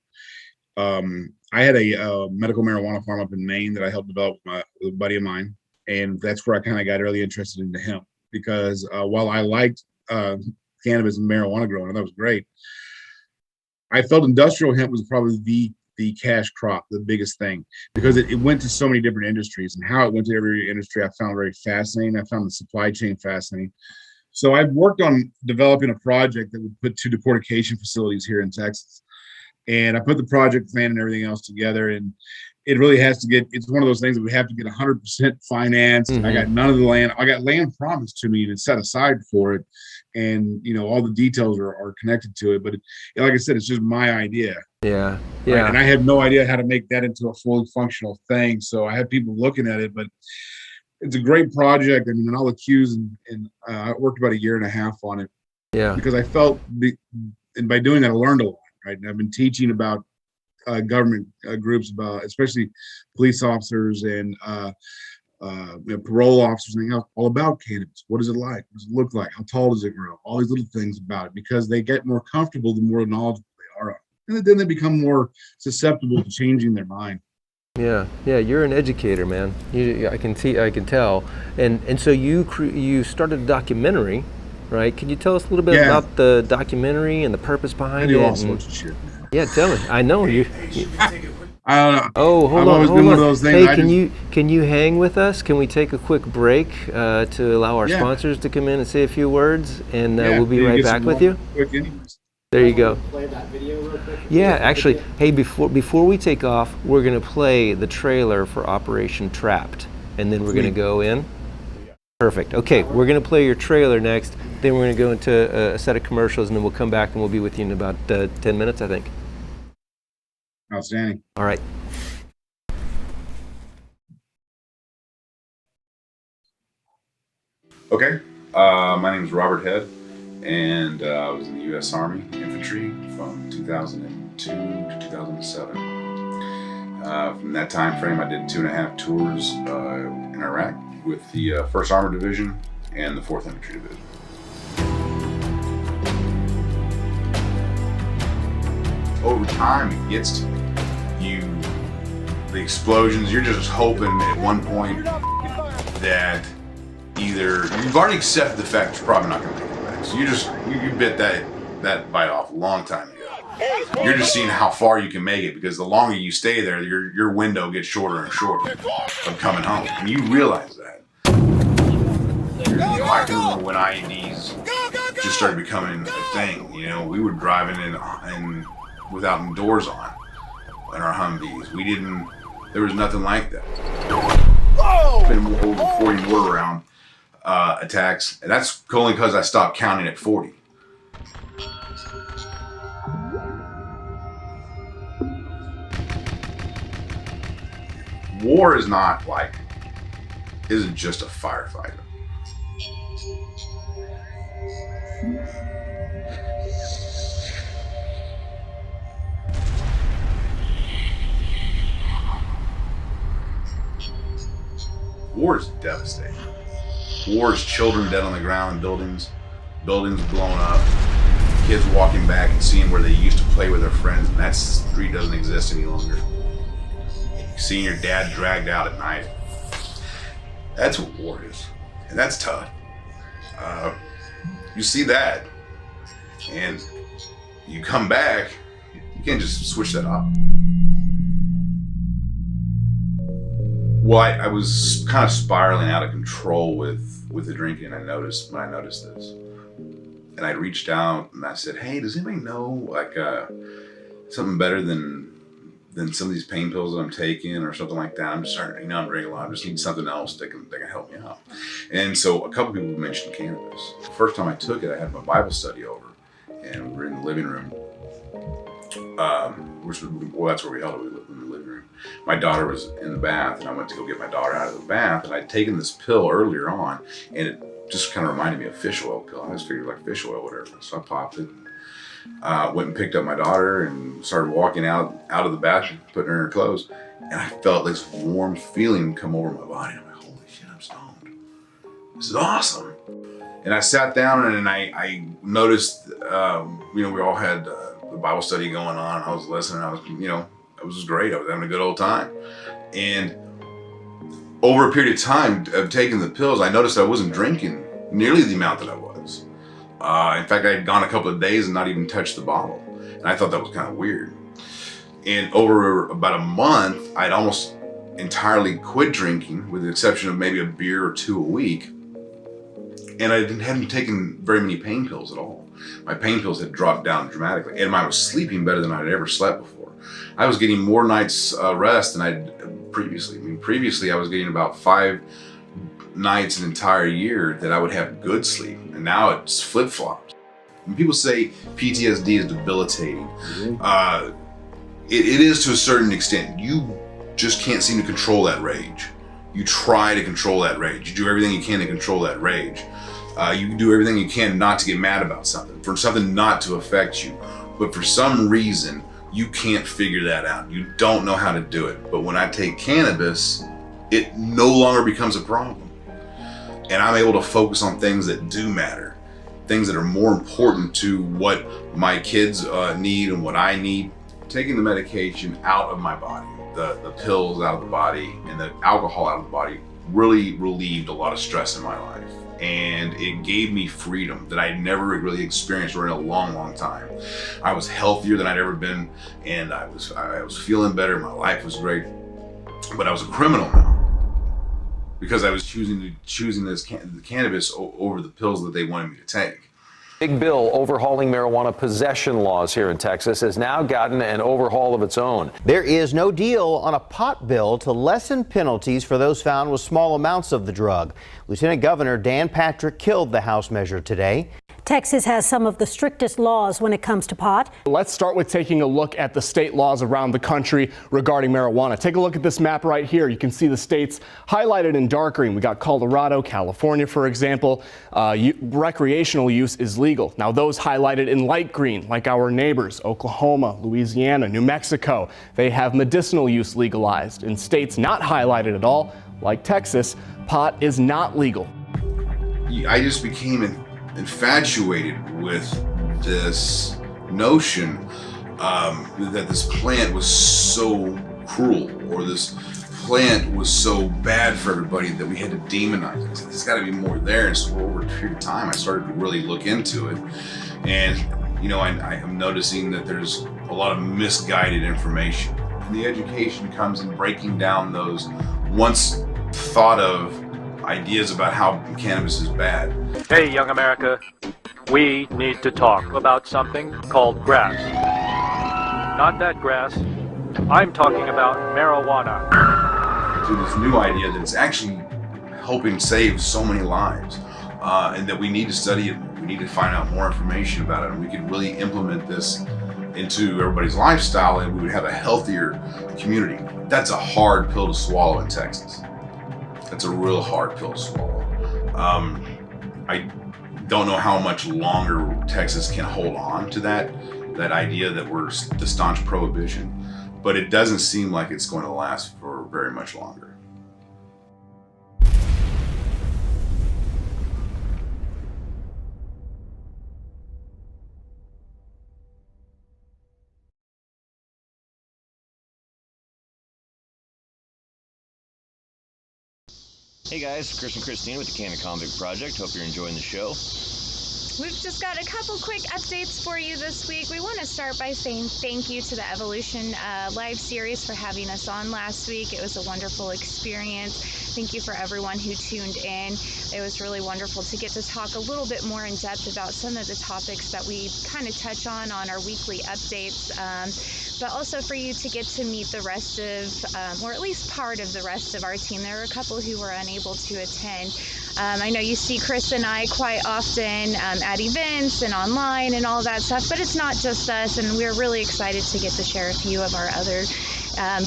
I had a medical marijuana farm up in Maine that I helped develop with a buddy of mine, and that's where I kind of got early interested into hemp, because while I liked cannabis and marijuana growing, that was great. I felt industrial hemp was probably the cash crop, the biggest thing, because it went to so many different industries, and how it went to every industry I found very fascinating. I found the supply chain fascinating. So I've worked on developing a project that would put 2 deportation facilities here in Texas. And I put the project plan and everything else together, and it really has to get, it's one of those things that we have to get 100% financed. I got none of the land. I got land promised to me and it's set aside for it. And, all the details are connected to it. But like I said, it's just my idea. Yeah. Right? And I have no idea how to make that into a fully functional thing. So I have people looking at it, but it's a great project. I mean, and I'll accuse, and I worked about 1.5 years on it. Yeah. Because I felt, and by doing that, I learned a lot. Right. And I've been teaching about government groups, about especially police officers and parole officers and everything else, all about cannabis. What is it like? What does it look like? How tall does it grow? All these little things about it, because they get more comfortable the more knowledgeable they are. And then they become more susceptible to changing their mind. Yeah, you're an educator, man. I can tell. And so you started a documentary, right? Can you tell us a little bit about the documentary and the purpose behind it? I do all sorts of shit, man. Yeah, tell me. I know you. I don't know. Oh, hold I've on. always been one of those things. Hey, can you hang with us? Can we take a quick break to allow our sponsors to come in and say a few words, and we'll be right back with you. There you go. Play that video real quick. Yeah, actually, hey, before we take off, we're gonna play the trailer for Operation Trapped, and then we're gonna go in. Perfect. Okay, we're gonna play your trailer next. Then we're gonna go into a set of commercials, and then we'll come back and we'll be with you in about 10 minutes, I think. Outstanding. All right. Okay, my name is Robert Head, and I was in the U.S. Army Infantry from 2002 to 2007. From that time frame, I did 2.5 tours in Iraq with the 1st Armored Division and the 4th Infantry Division. Over time, it gets to you, the explosions, you're just hoping at one point that either you've already accepted the fact you're probably not going to make it back. So you bit that bite off a long time ago. You're just seeing how far you can make it, because the longer you stay there, your window gets shorter and shorter of coming home, and you realize that. I can remember when IEDs just started becoming a thing. We were driving in without doors on in our Humvees. There was nothing like that. It's been over 40 mortar round attacks, and that's only because I stopped counting at 40. War isn't just a firefighter. War is devastating. War is children dead on the ground in buildings blown up, kids walking back and seeing where they used to play with their friends, and that street doesn't exist any longer. Seeing your dad dragged out at night. That's what war is, and that's tough. You see that, and you come back, you can't just switch that up. Well, I was kind of spiraling out of control with the drinking, and I noticed this. And I reached out and I said, hey, does anybody know something better than some of these pain pills that I'm taking or something like that? I'm just starting, I'm drinking a lot. I just need something else that can help me out. And so a couple people mentioned cannabis. The first time I took it, I had my Bible study over, and we were in the living room. That's where we held it. We lived in the living room. My daughter was in the bath, and I went to go get my daughter out of the bath, and I'd taken this pill earlier on, and it just kind of reminded me of fish oil pill. I just figured like fish oil, whatever. So I popped it, and went and picked up my daughter and started walking out of the bathroom, putting her in her clothes, and I felt this warm feeling come over my body. I'm like, holy shit, I'm stoned. This is awesome. And I sat down and I noticed, we all had the Bible study going on, and I was listening. It was great. I was having a good old time. And over a period of time of taking the pills, I noticed I wasn't drinking nearly the amount that I was. In fact, I had gone a couple of days and not even touched the bottle. And I thought that was kind of weird. And over about a month, I'd almost entirely quit drinking, with the exception of maybe a beer or two a week. And I hadn't taken very many pain pills at all. My pain pills had dropped down dramatically, and I was sleeping better than I'd ever slept before. I was getting more nights rest than I'd previously. I mean, previously I was getting about 5 nights an entire year that I would have good sleep, and now it's flip-flopped. When people say PTSD is debilitating, it is to a certain extent. You just can't seem to control that rage. You try to control that rage. You do everything you can to control that rage. You do everything you can not to get mad about something, for something not to affect you. But for some reason, you can't figure that out. You don't know how to do it. But when I take cannabis, it no longer becomes a problem. And I'm able to focus on things that do matter, things that are more important to what my kids need and what I need. Taking the medication out of my body, the pills out of the body and the alcohol out of the body, really relieved a lot of stress in my life. And it gave me freedom that I'd never really experienced or in a long, long time. I was healthier than I'd ever been, and I was feeling better. My life was great, but I was a criminal now because I was choosing this cannabis over the pills that they wanted me to take. Big bill overhauling marijuana possession laws here in Texas has now gotten an overhaul of its own. There is no deal on a pot bill to lessen penalties for those found with small amounts of the drug. Lieutenant Governor Dan Patrick killed the House measure today. Texas has some of the strictest laws when it comes to pot. Let's start with taking a look at the state laws around the country regarding marijuana. Take a look at this map right here. You can see the states highlighted in dark green. We got Colorado, California, for example. Recreational use is legal. Now those highlighted in light green, like our neighbors, Oklahoma, Louisiana, New Mexico, they have medicinal use legalized. In states not highlighted at all, like Texas, pot is not legal. I just became infatuated with this notion that this plant was so cruel, or this plant was so bad for everybody that we had to demonize it. There's got to be more there. And so over a period of time, I started to really look into it. And, you know, I am noticing that there's a lot of misguided information. And the education comes in breaking down those once thought of ideas about how cannabis is bad. Hey, young America, we need to talk about something called grass. Not that grass. I'm talking about marijuana. To this new idea that it's actually helping save so many lives, and that we need to study it, we need to find out more information about it, and we could really implement this into everybody's lifestyle, and we would have a healthier community. That's a hard pill to swallow in Texas. That's a real hard pill to swallow. I don't know how much longer Texas can hold on to that idea that we're the staunch prohibition, but it doesn't seem like it's going to last for very much longer. Hey guys, Chris and Christine with the Can of Convict Project. Hope you're enjoying the show. We've just got a couple quick updates for you this week. We want to start by saying thank you to the Evolution live series for having us on last week. It was a wonderful experience. Thank you for everyone who tuned in. It was really wonderful to get to talk a little bit more in depth about some of the topics that we kind of touch on our weekly updates. But also for you to get to meet the rest of, or at least part of the rest of our team. There were a couple who were unable to attend. I know you see Chris and I quite often at events and online and all that stuff, but it's not just us, and we're really excited to get to share a few of our other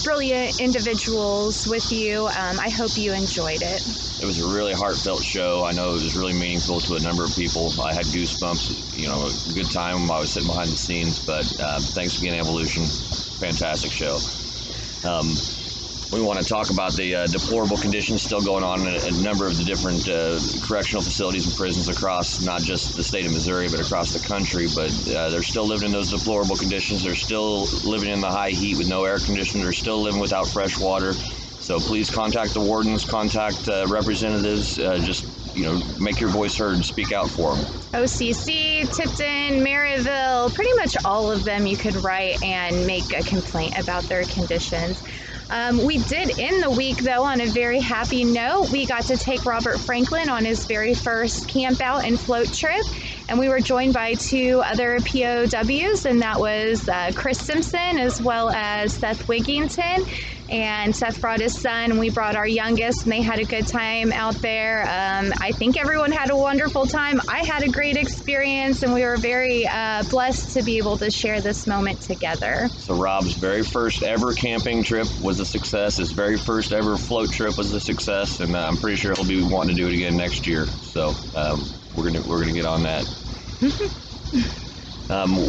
brilliant individuals with you. I hope you enjoyed it. It was a really heartfelt show. I know it was really meaningful to a number of people. I had goosebumps, you know, a good time while I was sitting behind the scenes, but thanks again, Evolution. Fantastic show. We want to talk about the deplorable conditions still going on in a number of the different correctional facilities and prisons across not just the state of Missouri, but across the country. But they're still living in those deplorable conditions. They're still living in the high heat with no air conditioning. They're still living without fresh water. So please contact the wardens, contact representatives. Just make your voice heard and speak out for them. OCC, Tipton, Maryville, pretty much all of them you could write and make a complaint about their conditions. We did end the week, though, on a very happy note. We got to take Robert Franklin on his very first camp out and float trip, and we were joined by 2 other POWs, and that was Chris Simpson as well as Seth Wigington. And Seth brought his son, and we brought our youngest, and they had a good time out there. I think everyone had a wonderful time. I had a great experience, and we were very blessed to be able to share this moment together. So Rob's very first ever camping trip was a success. His very first ever float trip was a success, and I'm pretty sure he'll be wanting to do it again next year. So we're gonna get on that.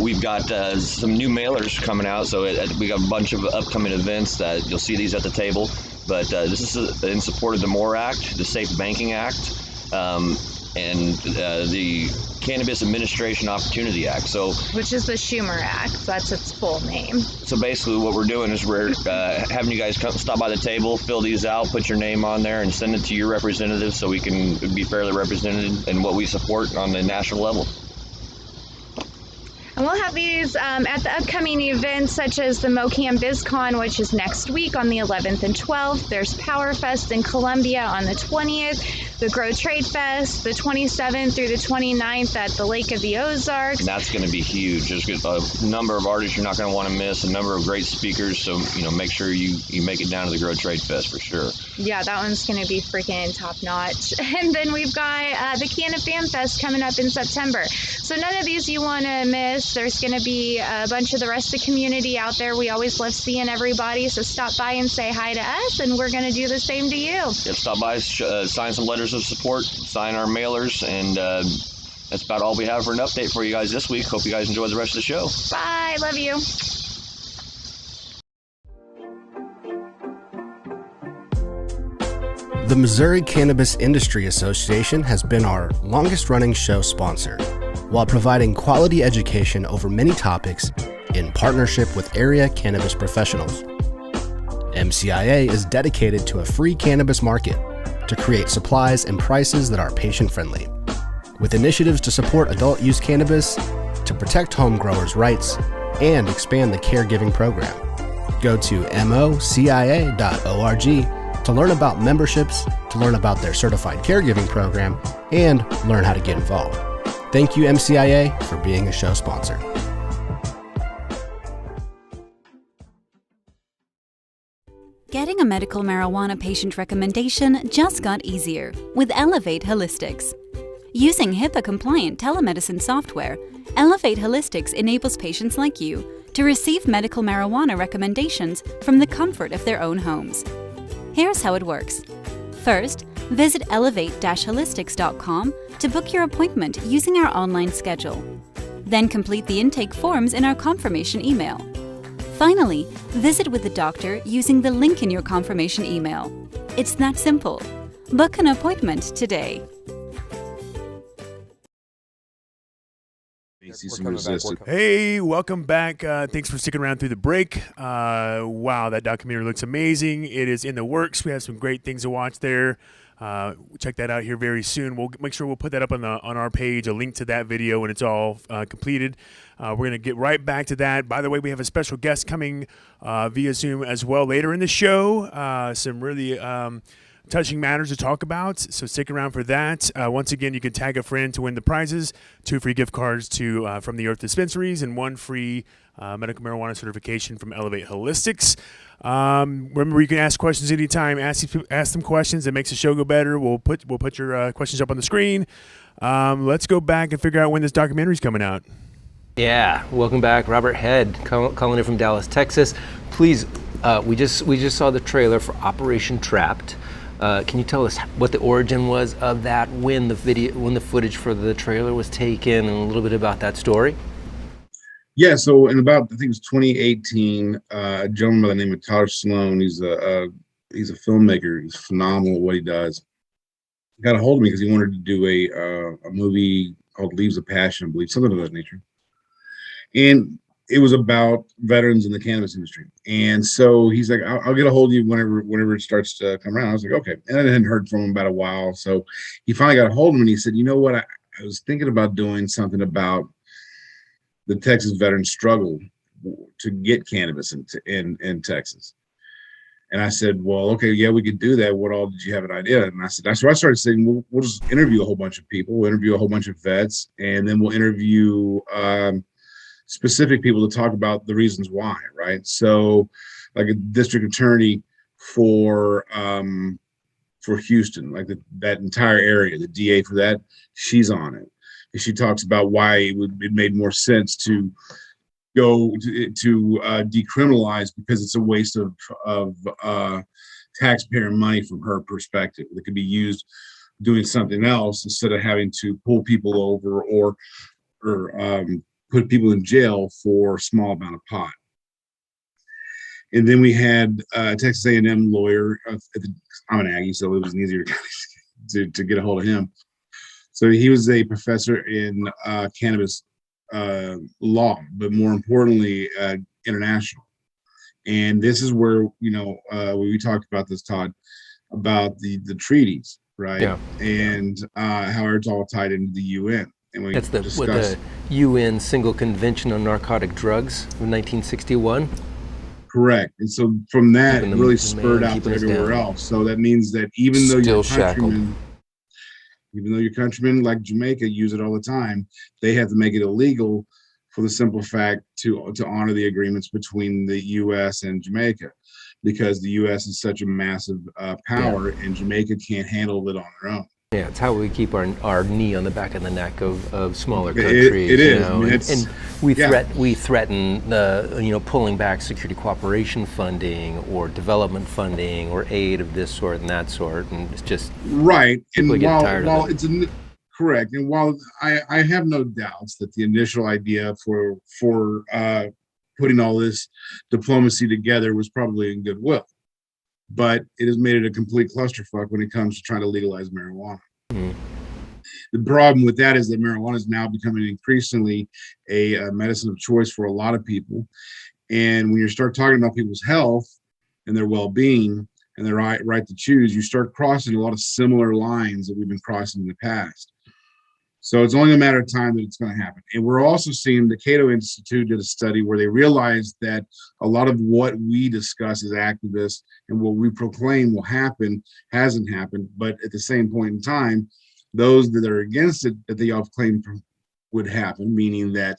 We've got some new mailers coming out, so we got a bunch of upcoming events that you'll see these at the table. But this is in support of the MORE Act, the Safe Banking Act, and the Cannabis Administration Opportunity Act. Which is the Schumer Act. That's its full name. So basically what we're doing is we're having you guys come stop by the table, fill these out, put your name on there, and send it to your representative so we can be fairly represented in what we support on the national level. And we'll have these at the upcoming events such as the MoCam BizCon, which is next week on the 11th and 12th. There's Powerfest in Columbia on the 20th, the Grow Trade Fest, the 27th through the 29th at the Lake of the Ozarks. And that's going to be huge. There's a number of artists you're not going to want to miss, a number of great speakers, so make sure you make it down to the Grow Trade Fest for sure. Yeah, that one's going to be freaking top notch. And then we've got the Canna Fan Fest coming up in September. So none of these you want to miss. There's going to be a bunch of the rest of the community out there. We always love seeing everybody, so stop by and say hi to us, and we're going to do the same to you. Yep, stop by, sign some letters of support, sign our mailers, and that's about all we have for an update for you guys this week. Hope you guys enjoy the rest of the show. Bye. Love you. The Missouri Cannabis Industry Association has been our longest-running show sponsor, while providing quality education over many topics in partnership with area cannabis professionals. MCIA is dedicated to a free cannabis market to create supplies and prices that are patient-friendly, with initiatives to support adult-use cannabis, to protect home growers' rights, and expand the caregiving program. Go to mocia.org to learn about memberships, to learn about their certified caregiving program, and learn how to get involved. Thank you, MCIA, for being a show sponsor. Getting a medical marijuana patient recommendation just got easier with Elevate Holistics. Using HIPAA-compliant telemedicine software, Elevate Holistics enables patients like you to receive medical marijuana recommendations from the comfort of their own homes. Here's how it works. First, visit elevate-holistics.com to book your appointment using our online schedule. Then complete the intake forms in our confirmation email. Finally, visit with the doctor using the link in your confirmation email. It's that simple. Book an appointment today. Hey, welcome back. Thanks for sticking around through the break. Wow, that documentary looks amazing. It is in the works. We have some great things to watch there. Check that out here very soon. We'll make sure we'll put that up on our page, a link to that video when it's all completed. We're going to get right back to that. By the way, we have a special guest coming via Zoom as well later in the show. Some really touching matters to talk about, so stick around for that. Once again, you can tag a friend to win the prizes: 2 free gift cards to from the Earth Dispensaries and 1 free medical marijuana certification from Elevate Holistics. Remember, you can ask questions anytime. Ask them questions. It makes the show go better. We'll put your questions up on the screen. Let's go back and figure out when this documentary is coming out. Yeah, welcome back, Robert Head, calling in from Dallas, Texas. Please, we just saw the trailer for Operation Trapped. Can you tell us what the origin was of that, when the footage for the trailer was taken, and a little bit about that story? Yeah, so in about, I think it was 2018, a gentleman by the name of Todd Sloan, he's a filmmaker. He's phenomenal at what he does. He got a hold of me because he wanted to do a movie called Leaves of Passion, I believe, something of that nature. And it was about veterans in the cannabis industry. And so he's like, I'll get a hold of you whenever it starts to come around. I was like, okay. And I hadn't heard from him about a while. So he finally got a hold of him and he said, you know what? I was thinking about doing something about the Texas veterans struggle to get cannabis in Texas. And I said, well, okay, yeah, we could do that. What all did you have an idea? And I said, that's why I started saying, we'll just interview a whole bunch of people. We'll interview a whole bunch of vets, and then we'll interview specific people to talk about the reasons why, right? So like a district attorney for Houston, like that entire area, the DA for that, she's on it. And she talks about why it made more sense to go to decriminalize, because it's a waste of taxpayer money from her perspective. That could be used doing something else instead of having to pull people over or put people in jail for a small amount of pot. And then we had a Texas A&M lawyer. I'm an Aggie, so it was easier to get a hold of him. So he was a professor in cannabis law, but more importantly, international. And this is where, we talked about this, Todd, about the treaties, right? Yeah. And how it's all tied into the UN. And That's the UN Single Convention on Narcotic Drugs of 1961. Correct. And so from that, it really spurred out to everywhere else. So that means that even though your countrymen like Jamaica use it all the time, they have to make it illegal for the simple fact to honor the agreements between the U.S. and Jamaica, because the U.S. is such a massive power, and Jamaica can't handle it on their own. Yeah, it's how we keep our knee on the back of the neck of smaller countries. It is. And we threaten the pulling back security cooperation funding or development funding or aid of this sort and that sort, and it's just right. People and get tired of it. It's correct, and while I have no doubts that the initial idea for putting all this diplomacy together was probably in goodwill, but it has made it a complete clusterfuck when it comes to trying to legalize marijuana. Mm. The problem with that is that marijuana is now becoming increasingly a medicine of choice for a lot of people. And when you start talking about people's health and their well-being and their right to choose, you start crossing a lot of similar lines that we've been crossing in the past. So it's only a matter of time that it's going to happen. And we're also seeing the Cato Institute did a study where they realized that a lot of what we discuss as activists and what we proclaim will happen hasn't happened. But at the same point in time, those that are against it, that they all claimed would happen, meaning that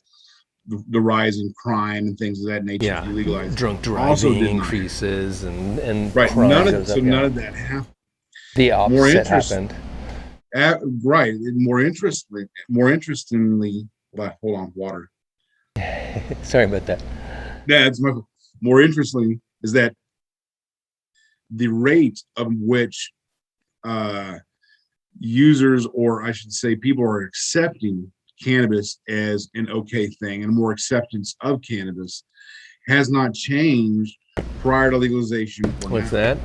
the rise in crime and things of that nature, legalized, drunk driving increases and right. crime None goes up, of that happened. The opposite happened. Right. More interestingly, hold on, water. Sorry about that. Yeah, it's more interesting is that the rate of which users, or I should say people, are accepting cannabis as an okay thing and more acceptance of cannabis has not changed prior to legalization. What's that?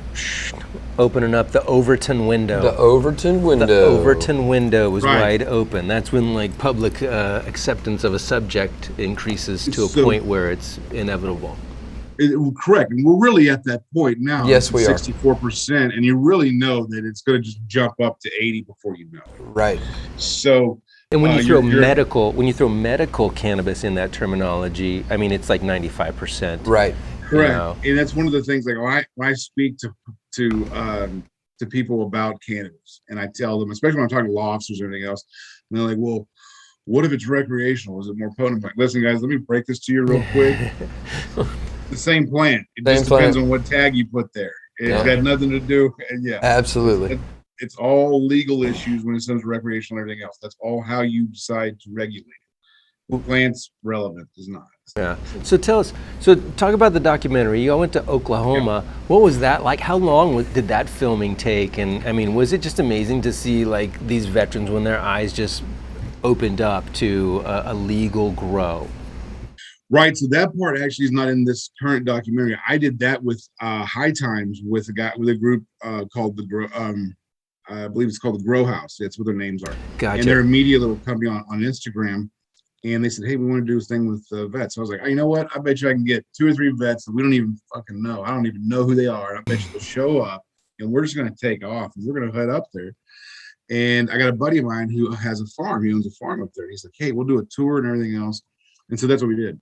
Opening up the Overton window. The Overton window. The Overton window was Right. wide open. That's when public acceptance of a subject increases to a point where it's inevitable. Correct. And we're really at that point now. Yes, we are. 64%. And you really know that it's going to just jump up to 80 before you know it. Right. So, and when you throw medical cannabis in that terminology, I mean, it's like 95%. Right. Correct. And that's one of the things, like when I speak to people about cannabis, and I tell them, especially when I'm talking to law officers or anything else, and they're like, well, what if it's recreational? Is it more potent? Like, listen, guys, let me break this to you real quick. The same plant. It just depends on what tag you put there. It's got nothing to do. Yeah. Absolutely. It's all legal issues when it comes to recreational and everything else. That's all how you decide to regulate it. Plants relevant is not. Yeah. So talk about the documentary. You all went to Oklahoma. Yeah. What was that like? How long did that filming take? And I mean, was it just amazing to see these veterans when their eyes just opened up to a legal grow? Right. So that part actually is not in this current documentary. I did that with High Times with a group called I believe it's called the Grow House. That's what their names are. Gotcha. And they're a media little company on Instagram. And they said, hey, we want to do this thing with vets. So I was like, oh, you know what? I bet you I can get 2 or 3 vets that we don't even fucking know. I don't even know who they are. And I bet you they'll show up and we're just going to take off and we're going to head up there. And I got a buddy of mine who has a farm. He owns a farm up there. He's like, hey, we'll do a tour and everything else. And so that's what we did.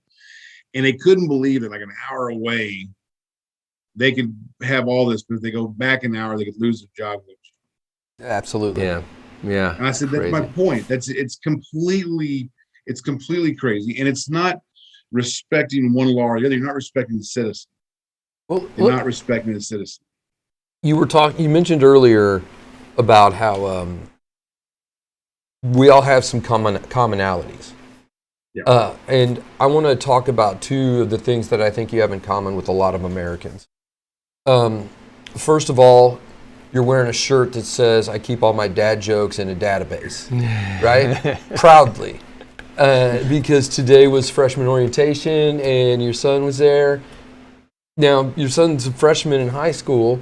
And they couldn't believe that like an hour away, they could have all this, but if they go back an hour, they could lose their job. Absolutely. Yeah. Yeah. And I said, that's my point. It's completely crazy. And it's not respecting one law or the other. You're not respecting the citizen. Well, you're not respecting the citizen. You mentioned earlier about how we all have some commonalities. Yeah. And I want to talk about 2 of the things that I think you have in common with a lot of Americans. First of all, you're wearing a shirt that says, I keep all my dad jokes in a database, right? Proudly. Because today was freshman orientation and your son was there. Now, your son's a freshman in high school.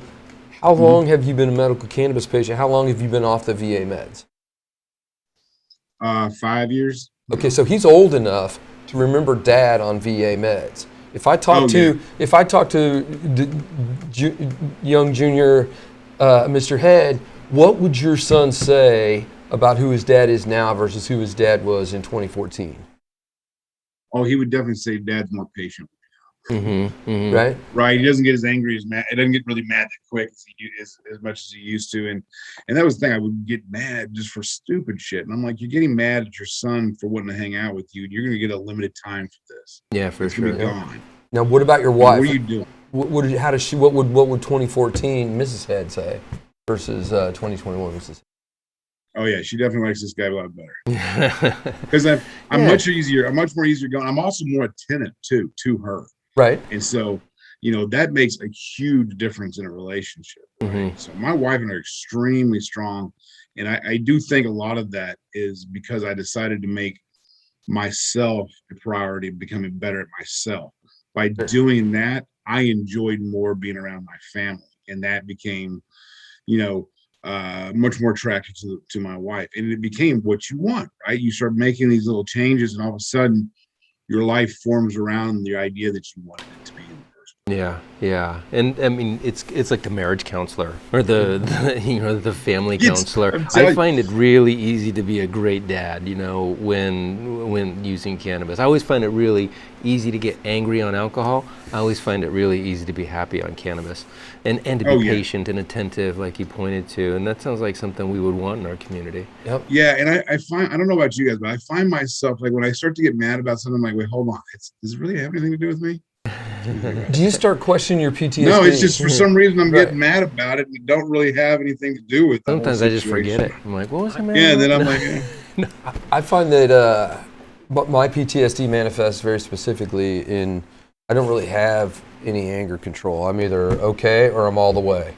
How long have you been a medical cannabis patient? How long have you been off the VA meds? 5 years. Okay, so he's old enough to remember dad on VA meds. If I talk to young junior Mr. Head, what would your son say about who his dad is now versus who his dad was in 2014? Oh, he would definitely say dad's more patient. Right? Right. He doesn't get as angry as mad. It doesn't get really mad that quick as much as he used to. And that was the thing. I would get mad just for stupid shit. And I'm like, you're getting mad at your son for wanting to hang out with you. You're going to get a limited time for this. Yeah, for sure. Be gone. Now, what about your wife? What are you doing? What would 2014 Mrs. Head say versus 2021 Mrs. Head? Oh yeah, she definitely likes this guy a lot better. Because I'm much more easier going. I'm also more attentive too to her. Right. And so, that makes a huge difference in a relationship. Right? So my wife and I are extremely strong. And I do think a lot of that is because I decided to make myself a priority, becoming better at myself. By doing that, I enjoyed more being around my family. And that became, much more attractive to my wife. And it became what you want, right? You start making these little changes and all of a sudden your life forms around the idea that you wanted it to be in the first place. Yeah. And I mean, it's like the marriage counselor or the family counselor. I find it really easy to be a great dad, when using cannabis. I always find it really easy to get angry on alcohol. I always find it really easy to be happy on cannabis and to be patient and attentive, like you pointed to. And that sounds like something we would want in our community. Yep. Yeah. And I find, I don't know about you guys, but I find myself like when I start to get mad about something, I'm like, wait, hold on. Does it really have anything to do with me? Do you start questioning your PTSD? No, it's just for some reason I'm getting mad about it and it don't really have anything to do with it. Sometimes I just forget it. I'm like, what was I mad about? And then I'm like, I find that my PTSD manifests very specifically in I don't really have any anger control. I'm either okay or I'm all the way.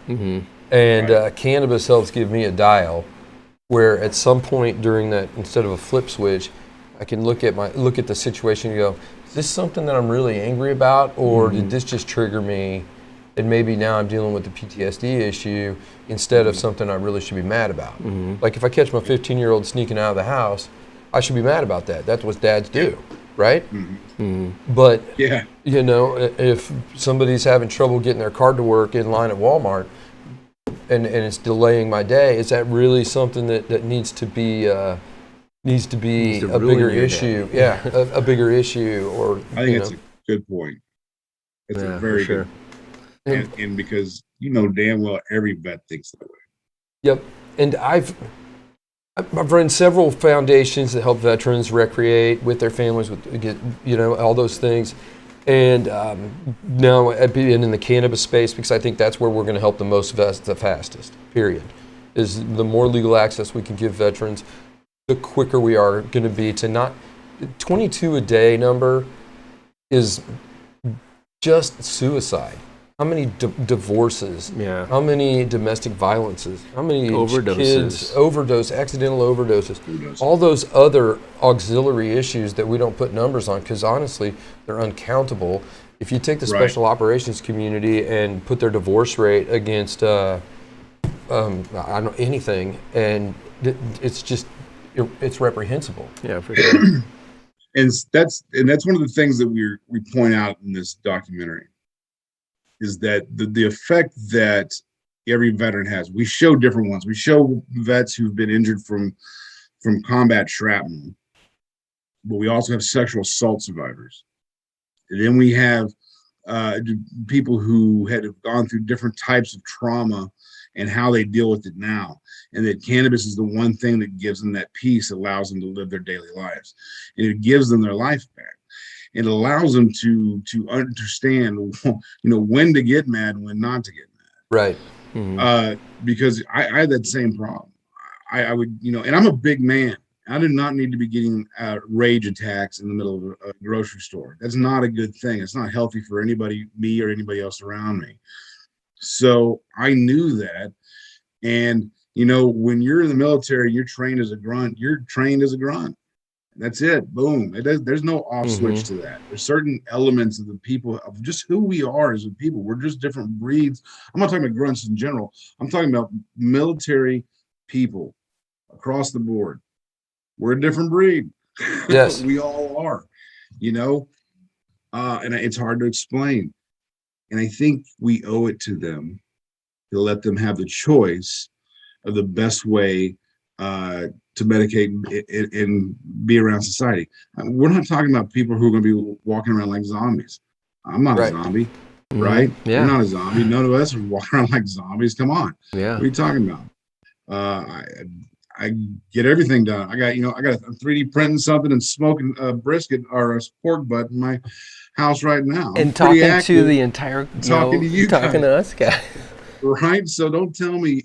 And cannabis helps give me a dial where at some point during that, instead of a flip switch, I can look at the situation and go, is this something that I'm really angry about, or did this just trigger me? And maybe now I'm dealing with the PTSD issue instead of something I really should be mad about. Like if I catch my 15-year-old sneaking out of the house, I should be mad about that. That's what dads do, right? But if somebody's having trouble getting their car to work in line at Walmart and it's delaying my day, is that really something that needs to be a bigger issue? Yeah, a bigger issue. Or I think it's a good point. It's a very good. And because damn well every vet thinks that way. Yep, and I've run several foundations that help veterans recreate with their families, all those things. And now I've been in the cannabis space because I think that's where we're going to help the most the fastest, period. Is the more legal access we can give veterans, the quicker we are going to be to not. 22 a day number is just suicide. How many divorces? Yeah. How many domestic violences? How many kids accidental overdoses? All those other auxiliary issues that we don't put numbers on because honestly, they're uncountable. If you take the special operations community and put their divorce rate against anything, and it's reprehensible. Yeah, for sure. And that's one of the things that we point out in this documentary is that the effect that every veteran has. We show different ones. We show vets who've been injured from combat shrapnel, but we also have sexual assault survivors. And then we have people who have gone through different types of trauma and how they deal with it now. And that cannabis is the one thing that gives them that peace, allows them to live their daily lives. And it gives them their life back. It allows them to understand, when to get mad and when not to get mad. Right. Mm-hmm. Because I had that same problem. I would, and I'm a big man. I did not need to be getting rage attacks in the middle of a grocery store. That's not a good thing. It's not healthy for anybody, me or anybody else around me. So I knew that. And, when you're in the military, you're trained as a grunt. You're trained as a grunt. That's it. Boom. There's no off switch to that. There's certain elements of the people, of just who we are as a people. We're just different breeds. I'm not talking about grunts in general. I'm talking about military people across the board. We're a different breed. Yes. We all are, and it's hard to explain. And I think we owe it to them to let them have the choice of the best way to medicate and be around society. We're not talking about people who are going to be walking around like zombies. I'm not a zombie, right? Yeah. You're not a zombie. None of us are walking around like zombies. Come on. Yeah. What are you talking about? I get everything done. I got 3D printing something and smoking a brisket or a pork butt in my house right now. And talking to the entire, talking to you guys. Talking to us guys. Right? So don't tell me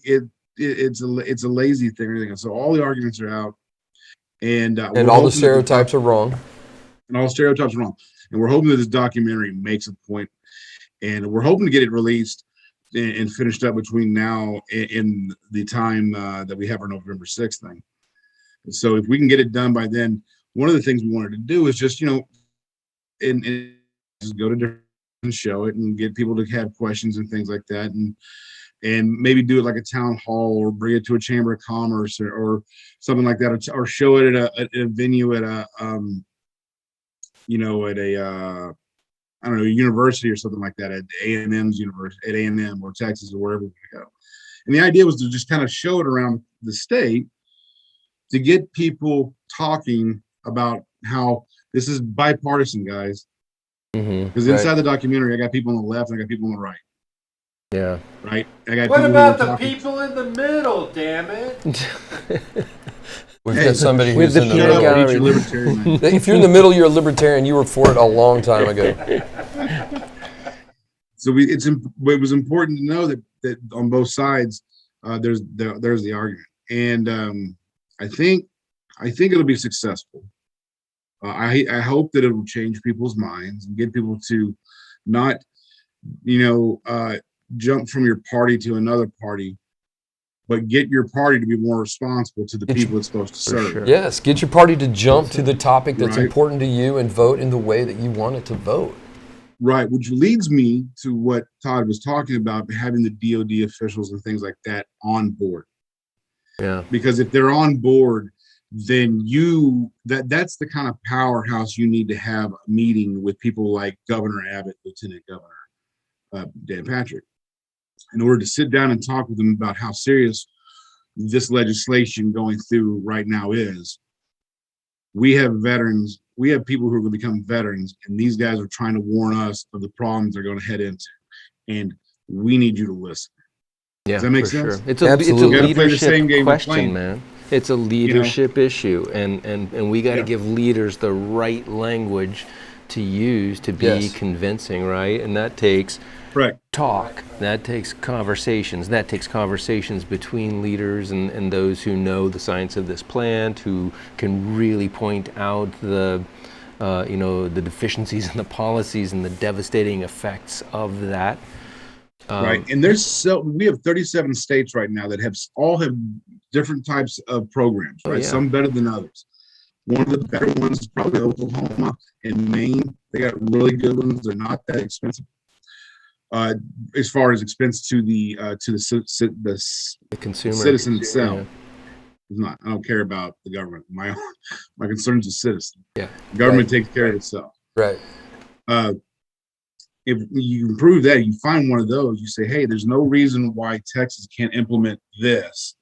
it's a lazy thing or anything. So all the arguments are out, and all the stereotypes are wrong. And all the stereotypes are wrong. And we're hoping that this documentary makes a point, and we're hoping to get it released and finished up between now and the time that we have our November 6th thing. So if we can get it done by then, one of the things we wanted to do is just, and just go to different show it and get people to have questions and things like that, and maybe do it like a town hall or bring it to a chamber of commerce or something like that, or show it at a venue at a I don't know, university or something like that, at A&M's university, at A&M or Texas or wherever we go. And the idea was to just kind of show it around the state to get people talking about how this is bipartisan, guys. Because inside the documentary, I got people on the left and I got people on the right. Yeah. Right? I got what people about the talking. people in the middle, damn it? We've got somebody who's in the middle. If you're in the middle, you're a libertarian. You were for it a long time ago. So it was important to know that on both sides, there's the argument, and I think it'll be successful. I hope that it will change people's minds and get people to not, jump from your party to another party, but get your party to be more responsible to the people it's supposed to serve. Sure. Yes, get your party to jump to the topic that's important to you and vote in the way that you want it to vote. Right, which leads me to what Todd was talking about, having the DOD officials and things like that on board. Yeah. Because if they're on board, then that's the kind of powerhouse you need to have a meeting with people like Governor Abbott, Lieutenant Governor Dan Patrick, in order to sit down and talk with them about how serious this legislation going through right now is. We have veterans, we have people who are going to become veterans, and these guys are trying to warn us of the problems they're going to head into. And we need you to listen. Yeah, does that make for sense? Sure. It's a leadership question, playing. Man. It's a leadership issue, and we got to give leaders the right language to use to be convincing, right? And that takes talk, that takes conversations, that takes conversations between leaders and those who know the science of this plant, who can really point out the the deficiencies in the policies and the devastating effects of that. Right, and we have 37 states right now that all have different types of programs, right? Some better than others. One of the better ones is probably Oklahoma and Maine. They got really good ones. They're not that expensive. As far as expense to the consumer, citizen itself. It's not. I don't care about the government. My concern is the citizen. Yeah. The government takes care of itself. Right. If you can prove that, you find one of those, you say, hey, there's no reason why Texas can't implement this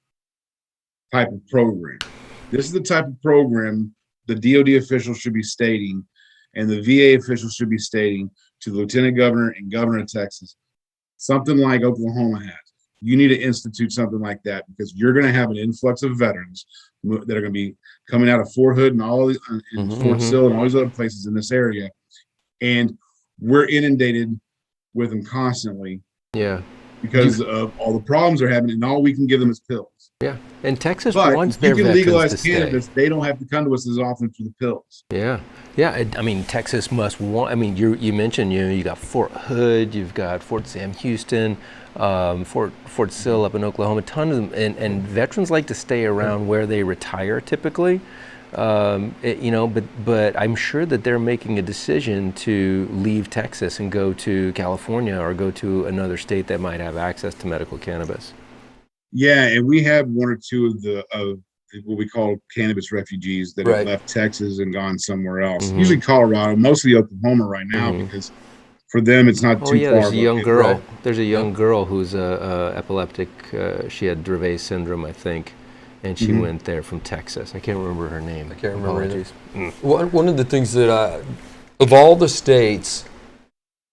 type of program. This is the type of program the DOD officials should be stating, and the VA officials should be stating to the Lieutenant Governor and Governor of Texas, something like Oklahoma has. You need to institute something like that, because you're going to have an influx of veterans that are going to be coming out of Fort Hood and all and Fort Sill and all these other places in this area, and we're inundated with them constantly. Yeah. Because of all the problems they're having, and all we can give them is pills. Yeah. And Texas But wants if their you can veterans legalize to stay. cannabis, they don't have to come to us as often for the pills. Yeah. Yeah. I mean, Texas must want, I mean, you mentioned, you got Fort Hood, you've got Fort Sam Houston, Fort Sill up in Oklahoma, a ton of them. And veterans like to stay around where they retire typically. But I'm sure that they're making a decision to leave Texas and go to California or go to another state that might have access to medical cannabis. Yeah, and we have one or two of what we call cannabis refugees that have left Texas and gone somewhere else. Usually Colorado, mostly Oklahoma right now, because for them it's not too far. There's a young girl. There's a young girl who's epileptic. She had Dravet syndrome, I think. And she went there from Texas. I can't remember her name. I can't remember either. One of the things that of all the states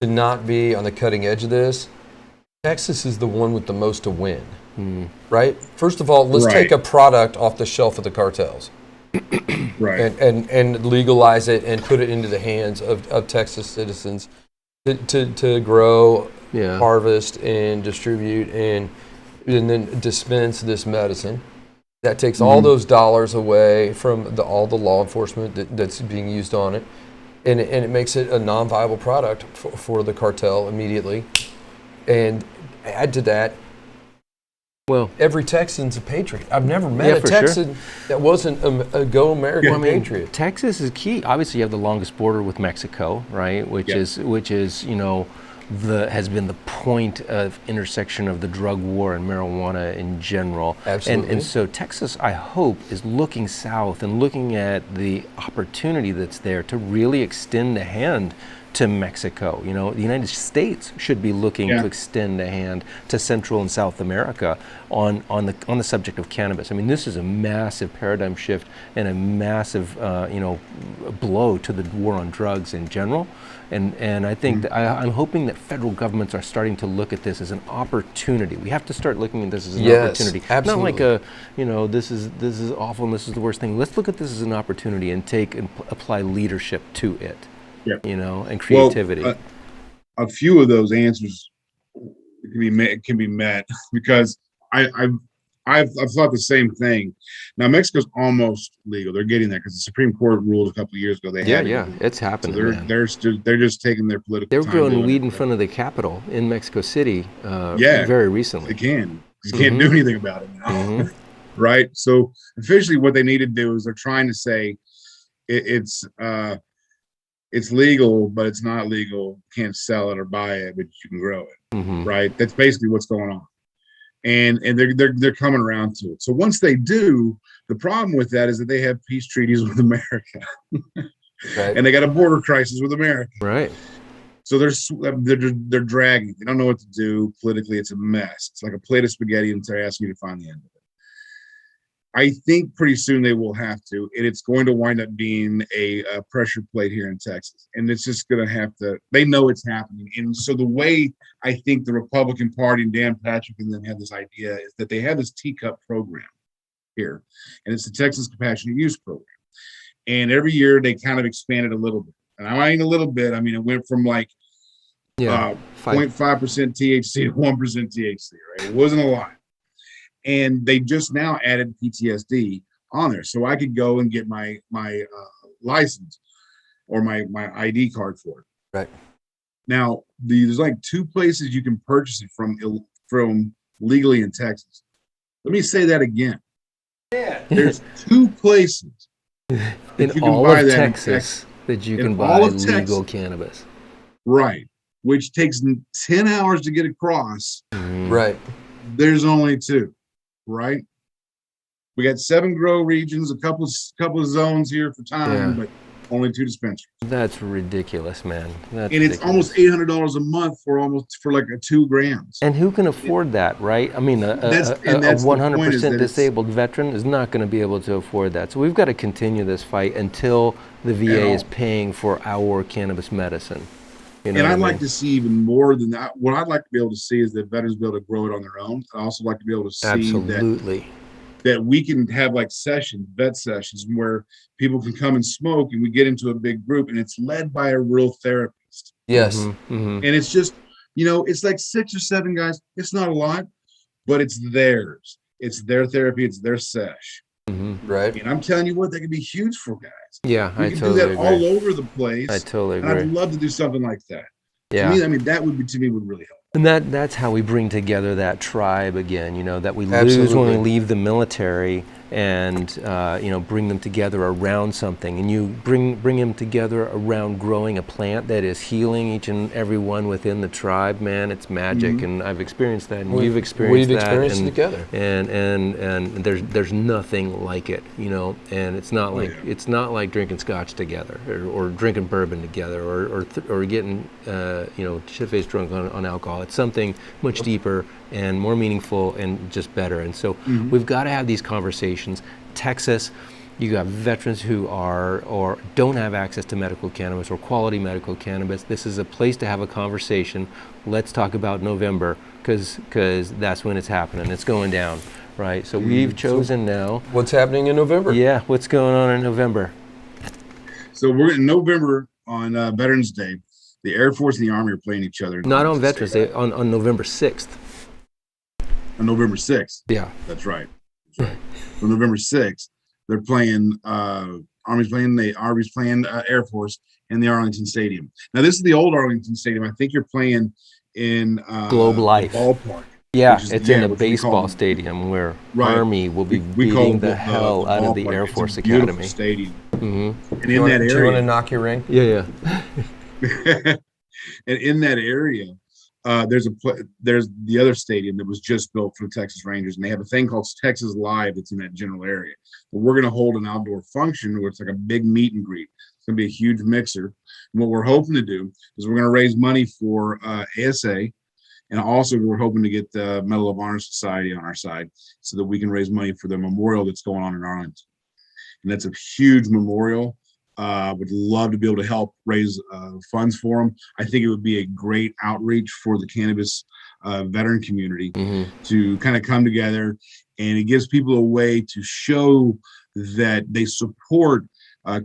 to not be on the cutting edge of this, Texas is the one with the most to win. Right? First of all, let's take a product off the shelf of the cartels. And legalize it and put it into the hands of Texas citizens to grow, harvest, and distribute, and then dispense this medicine. That takes all those dollars away from all the law enforcement that's being used on it, and it makes it a non-viable product for the cartel immediately. And add to that, well, every Texan's a patriot. I've never met a Texan that wasn't a Go American patriot. Texas is key. Obviously, you have the longest border with Mexico, right? Which is has been the point of intersection of the drug war and marijuana in general. Absolutely. And so Texas, I hope, is looking south and looking at the opportunity that's there to really extend a hand to Mexico. The United States should be looking to extend a hand to Central and South America on the subject of cannabis. I mean, this is a massive paradigm shift and a massive blow to the war on drugs in general. And I think that I'm hoping that federal governments are starting to look at this as an opportunity. We have to start looking at this as an opportunity. Absolutely. Not like this is awful and this is the worst thing. Let's look at this as an opportunity and apply leadership to it. And creativity. Well, a few of those answers can be met because I've thought the same thing. Now Mexico's almost legal; they're getting there because the Supreme Court ruled a couple of years ago. It's happening. So they're just taking their political. They were time growing weed in front of the Capitol in Mexico City. Very recently. They can't do anything about it now, right? So officially, what they need to do is they're trying to say it's legal, but it's not legal. You can't sell it or buy it, but you can grow it, right? That's basically what's going on, and they're coming around to it. So once they do, the problem with that is that they have peace treaties with America, and they got a border crisis with America, right? So they're dragging. They don't know what to do politically. It's a mess. It's like a plate of spaghetti, and they're asking you to find the end of it. I think pretty soon they will have to, and it's going to wind up being a pressure plate here in Texas. And it's just going to have to, they know it's happening. And so the way I think the Republican Party and Dan Patrick and them have this idea is that they have this teacup program here, and it's the Texas Compassionate Use Program. And every year they kind of expand it a little bit. And I mean a little bit, I mean, it went from like 0.5% THC to 1% THC, right? It wasn't a lot. And they just now added PTSD on there, so I could go and get my license or my ID card for it. Right now, there's like 2 places you can purchase it from legally in Texas. Let me say that again. Yeah. There's 2 places in all of Texas that you can buy legal cannabis. Right, which takes 10 hours to get across. Right. There's only 2. Right. We got 7 grow regions, a couple of zones here for time, but only 2 dispensaries. That's ridiculous, man. That's and it's ridiculous. almost $800 a month for like a 2 grams. And who can afford that, right? I mean, a 100% disabled veteran is not going to be able to afford that. So we've got to continue this fight until the VA is paying for our cannabis medicine. You know and I'd I mean? like to see even more than that. What I'd like to be able to see is that veterans be able to grow it on their own. I'd also like to be able to see that we can have like vet sessions where people can come and smoke, and we get into a big group, and it's led by a real therapist. Yes. And it's just, it's like 6 or 7 guys. It's not a lot, but it's theirs. It's their therapy. It's their sesh. Right. And I'm telling you what, that could be huge for guys. Yeah, we I can totally do that agree. all over the place. I totally and agree. I'd love to do something like that. Yeah. To me, I mean, that would really help. And that's how we bring together that tribe again, that we lose when we leave the military, and bring them together around something. And you bring them together around growing a plant that is healing each and every one within the tribe. Man, it's magic. And I've experienced that, and you've experienced that. We've experienced it together. And there's nothing like it, And it's not like drinking scotch together, or drinking bourbon together, or getting shit-faced drunk on alcohol. It's something much deeper and more meaningful and just better. And so we've got to have these conversations. Texas, you got veterans who are or don't have access to medical cannabis or quality medical cannabis. This is a place to have a conversation. Let's talk about November, because that's when it's happening. It's going down, right? So we've chosen now. What's happening in November? Yeah, what's going on in November? So we're in November on Veterans Day. The Air Force and the Army are playing each other. Not on Veterans Day, on November 6th. On November 6th. Yeah. That's right. On November 6th, they're playing, Army's playing Air Force in the Arlington Stadium. Now, this is the old Arlington Stadium. I think you're playing in Globe Life ballpark. Yeah, it's in a baseball stadium where Army will be beating the hell out of the Air Force Academy. Stadium. And in that area, do you want to knock your ring? Yeah. And in that area, there's the other stadium that was just built for the Texas Rangers, and they have a thing called Texas Live that's in that general area. But we're going to hold an outdoor function where it's like a big meet and greet. It's going to be a huge mixer. And what we're hoping to do is we're going to raise money for ASA, and also we're hoping to get the Medal of Honor Society on our side so that we can raise money for the memorial that's going on in Arlington. And that's a huge memorial. Would love to be able to help raise funds for them. I think it would be a great outreach for the cannabis veteran community to kind of come together, and it gives people a way to show that they support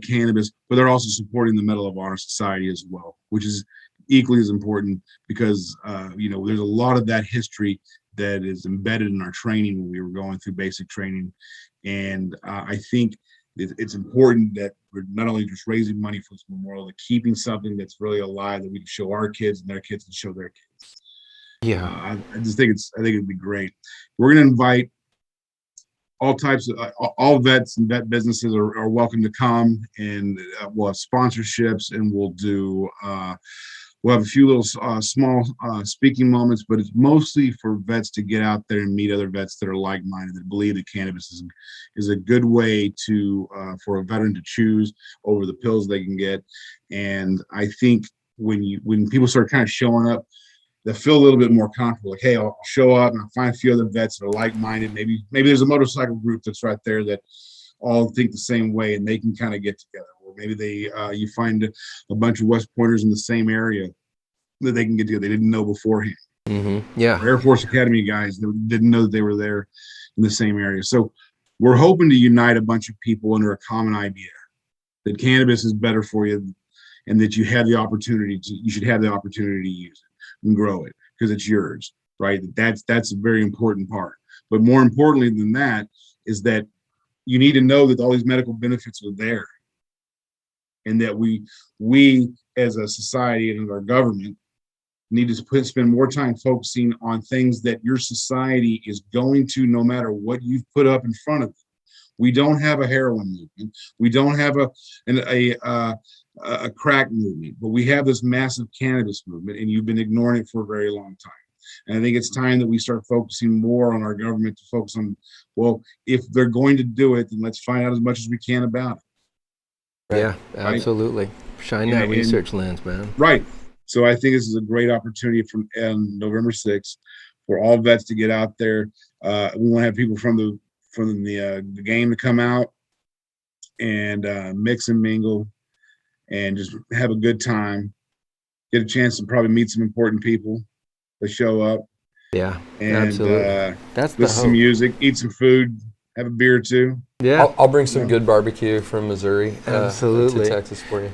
cannabis, but they're also supporting the Medal of Honor Society as well, which is equally as important because there's a lot of that history that is embedded in our training when we were going through basic training, and I think it's important that we're not only just raising money for this memorial, but keeping something that's really alive that we can show our kids, and their kids can show their kids. Yeah, I just think it'd be great. We're going to invite all types of all vets and vet businesses are welcome to come, and we'll have sponsorships, and we'll do. We'll have a few little small speaking moments, but it's mostly for vets to get out there and meet other vets that are like-minded, that believe that cannabis is a good way to for a veteran to choose over the pills they can get. And I think when people start kind of showing up, they feel a little bit more comfortable. Like, hey, I'll show up and I'll find a few other vets that are like-minded. Maybe there's a motorcycle group that's right there that all think the same way, and they can kind of get together. Or maybe you find a bunch of West Pointers in the same area that they can get together. They didn't know beforehand. Yeah. Air Force Academy guys didn't know that they were there in the same area. So we're hoping to unite a bunch of people under a common idea that cannabis is better for you, and that you should have the opportunity to use it and grow it because it's yours, right? That's a very important part. But more importantly than that is that you need to know that all these medical benefits are there, and that we as a society and our government need to spend more time focusing on things that your society is going to, no matter what you've put up in front of them. We don't have a heroin movement. We don't have a crack movement, but we have this massive cannabis movement, and you've been ignoring it for a very long time. And I think it's time that we start focusing more on our government to focus on, well, if they're going to do it, then let's find out as much as we can about it. Yeah, absolutely. Right? Shine that research lens, man. Right. So I think this is a great opportunity from November 6th for all vets to get out there. We want to have people from the game to come out and mix and mingle and just have a good time. Get a chance to probably meet some important people that show up. Yeah, and, absolutely. That's the listen to some music, eat some food, have a beer or two. Yeah, I'll bring some good barbecue from Missouri. Absolutely. To Texas for you.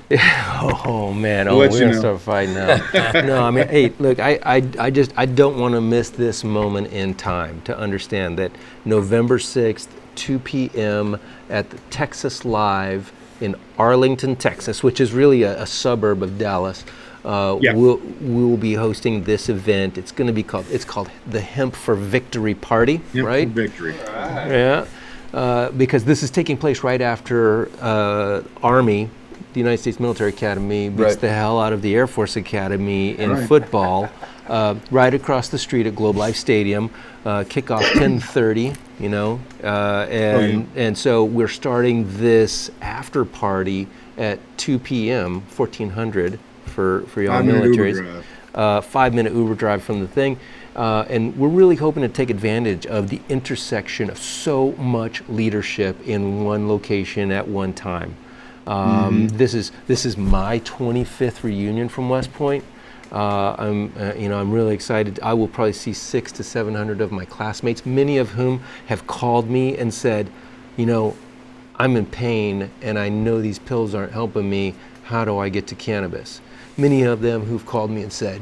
Oh man, we're gonna start fighting now. No, I mean, hey, look, I don't want to miss this moment in time to understand that November 6th, 2 p.m. at the Texas Live in Arlington, Texas, which is really a suburb of Dallas. We'll be hosting this event. It's going to be called the Hemp for Victory Party, right? Hemp for Victory. Yeah. Because this is taking place right after Army, the United States Military Academy, beats the hell out of the Air Force Academy in football, right across the street at Globe Life Stadium. Kickoff 10:30, and so we're starting this after party at 2 p.m. 1400 for y'all militaries. 5-minute Uber drive from the thing. And we're really hoping to take advantage of the intersection of so much leadership in one location at one time. This is my 25th reunion from West Point. I'm really excited. I will probably see 600 to 700 of my classmates, many of whom have called me and said, I'm in pain and I know these pills aren't helping me. How do I get to cannabis? Many of them who've called me and said,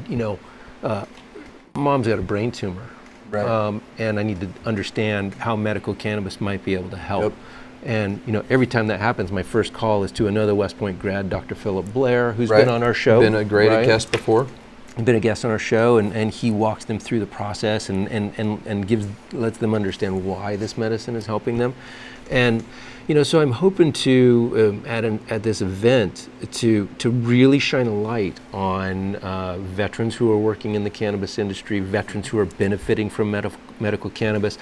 Mom's got a brain tumor, and I need to understand how medical cannabis might be able to help. And every time that happens, my first call is to another West Point grad, Dr. Philip Blair, who's been on our show. Been a great guest before. Been a guest on our show, and he walks them through the process and lets them understand why this medicine is helping them. And so I'm hoping to at this event to really shine a light on veterans who are working in the cannabis industry, veterans who are benefiting from medical cannabis,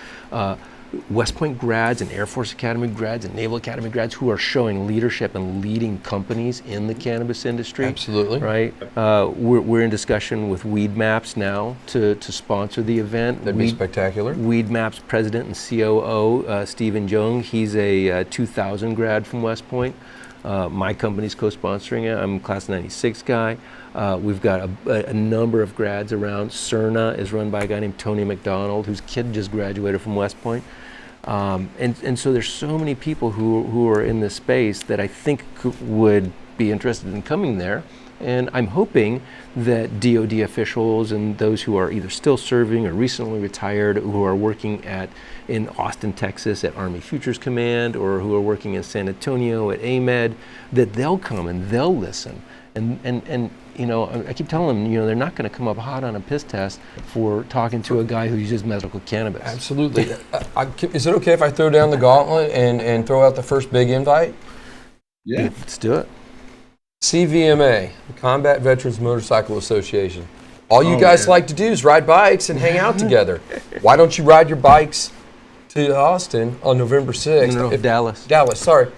West Point grads and Air Force Academy grads and Naval Academy grads who are showing leadership and leading companies in the cannabis industry. Absolutely. Right. We're in discussion with Weed Maps now to sponsor the event. That'd be spectacular. Weed Maps president and COO, Stephen Jung, he's a 2000 grad from West Point. My company's co-sponsoring it. I'm a class 96 guy. We've got a number of grads around. CERNA is run by a guy named Tony McDonald, whose kid just graduated from West Point. And so there's so many people who are in this space that I think would be interested in coming there. And I'm hoping that DoD officials and those who are either still serving or recently retired, who are working in Austin, Texas at Army Futures Command, or who are working in San Antonio at AMED, that they'll come and they'll listen. And I keep telling them, they're not going to come up hot on a piss test for talking to a guy who uses medical cannabis. Absolutely. Is it okay if I throw down the gauntlet and throw out the first big invite? Yeah. Let's do it. CVMA, the Combat Veterans Motorcycle Association. All you guys like to do is ride bikes and hang out together. Why don't you ride your bikes to Austin on November 6th? No, Dallas. Dallas, sorry.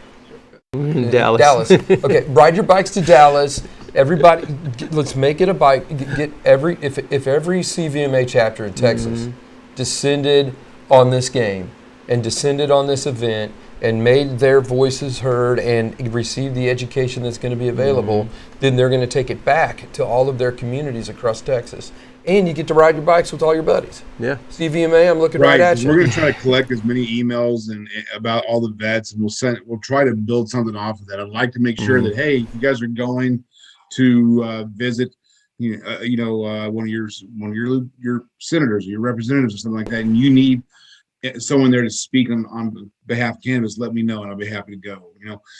Dallas. Okay, ride your bikes to Dallas. Everybody, let's make it a bike. If every CVMA chapter in Texas descended on this game and descended on this event and made their voices heard and received the education that's going to be available, then they're going to take it back to all of their communities across Texas. And you get to ride your bikes with all your buddies. Yeah. CVMA, I'm looking right at you. We're going to try to collect as many emails and about all the vets, and we'll try to build something off of that. I'd like to make sure that, hey, you guys are going to visit, one of your senators or your representatives or something like that, and you need someone there to speak on behalf of cannabis, let me know and I'll be happy to go,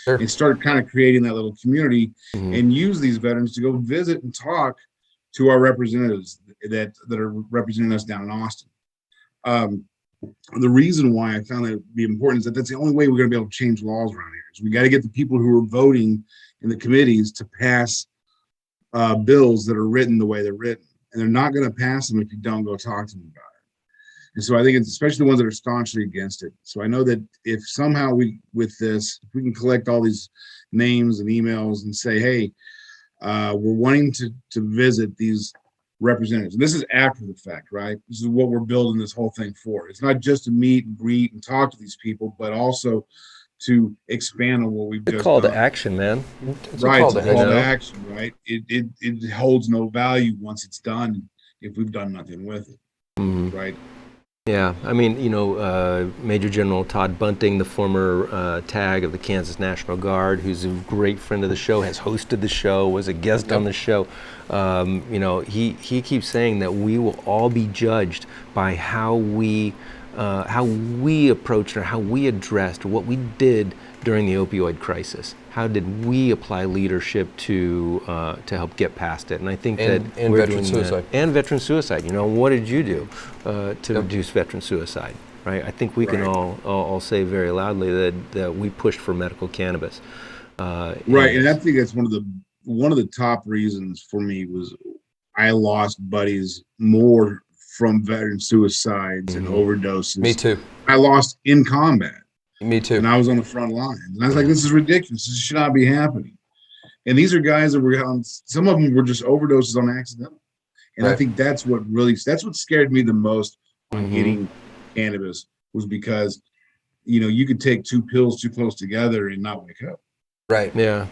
Sure. And start kind of creating that little community and use these veterans to go visit and talk to our representatives that are representing us down in Austin. The reason why I found that to be important is that that's the only way we're going to be able to change laws around here. Is we got to get the people who are voting in the committees to pass bills that are written the way they're written. and they're not going to pass them if you don't go talk to them about it. And so I think it's especially the ones that are staunchly against it. So I know that if somehow if we can collect all these names and emails and say, hey, we're wanting to visit these representatives. And this is after the fact, right? This is what we're building this whole thing for. It's not just to meet and greet and talk to these people, but also to expand on what we've just call done. to action, man. It's a call to action, right? It holds no value once it's done if we've done nothing with it, right? Yeah, I mean, Major General Todd Bunting, the former TAG of the Kansas National Guard, who's a great friend of the show, has hosted the show, was a guest on the show. He keeps saying that we will all be judged by how we approached or how we addressed or what we did during the opioid crisis. How did we apply leadership to help get past it? And I think and we're veteran doing suicide. that. And veteran suicide. What did you do to reduce veteran suicide? Right. I think we can all say very loudly that we pushed for medical cannabis. Right, and I think that's one of the top reasons for me was I lost buddies more from veteran suicides and overdoses. Me too. I lost in combat. Me too. And I was on the front lines. And I was like, this is ridiculous. This should not be happening. And these are guys that were on, some of them were just overdoses on accident. And I think that's what scared me the most on getting cannabis was because, you could take 2 pills too close together and not wake up. Right. Yeah.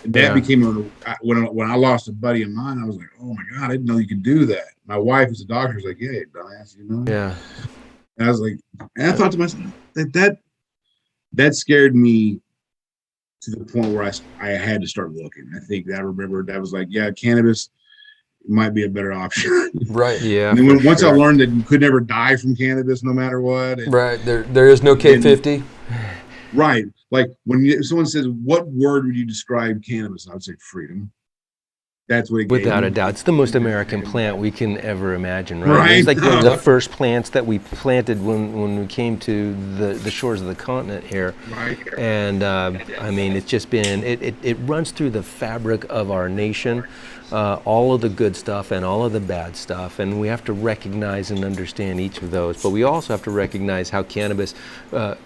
And that became, when I lost a buddy of mine, I was like, oh my God, I didn't know you could do that. My wife is a doctor. Was like, yeah, dumbass, Yeah. And I was like, and I thought to myself, that scared me to the point where I had to start looking. I think that I remember that was like, yeah, cannabis might be a better option. Right. Yeah. And then once I learned that you could never die from cannabis no matter what. Right. There is no K50. Right. Like when someone says, what word would you describe cannabis? I would say freedom. That's what it gave Without me. a doubt. It's the most American plant we can ever imagine, right? It's like one of the first plants that we planted when we came to the shores of the continent here. Right. And I mean, it's just been, it runs through the fabric of our nation, all of the good stuff and all of the bad stuff. And we have to recognize and understand each of those. But we also have to recognize how cannabis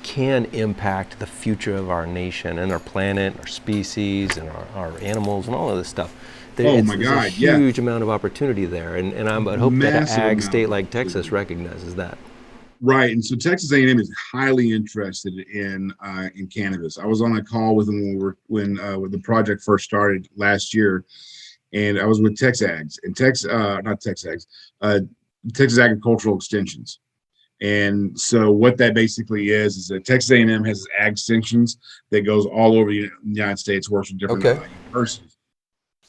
can impact the future of our nation and our planet, our species, and our animals and all of this stuff. There's a huge amount of opportunity there, and I would hope that an ag state like Texas recognizes that. Right, and so Texas A&M is highly interested in cannabis. I was on a call with them when the project first started last year, and I was with TexAgs and Texas Agricultural Extensions. And so what that basically is that Texas A&M has ag extensions that goes all over the United States, works with different universities.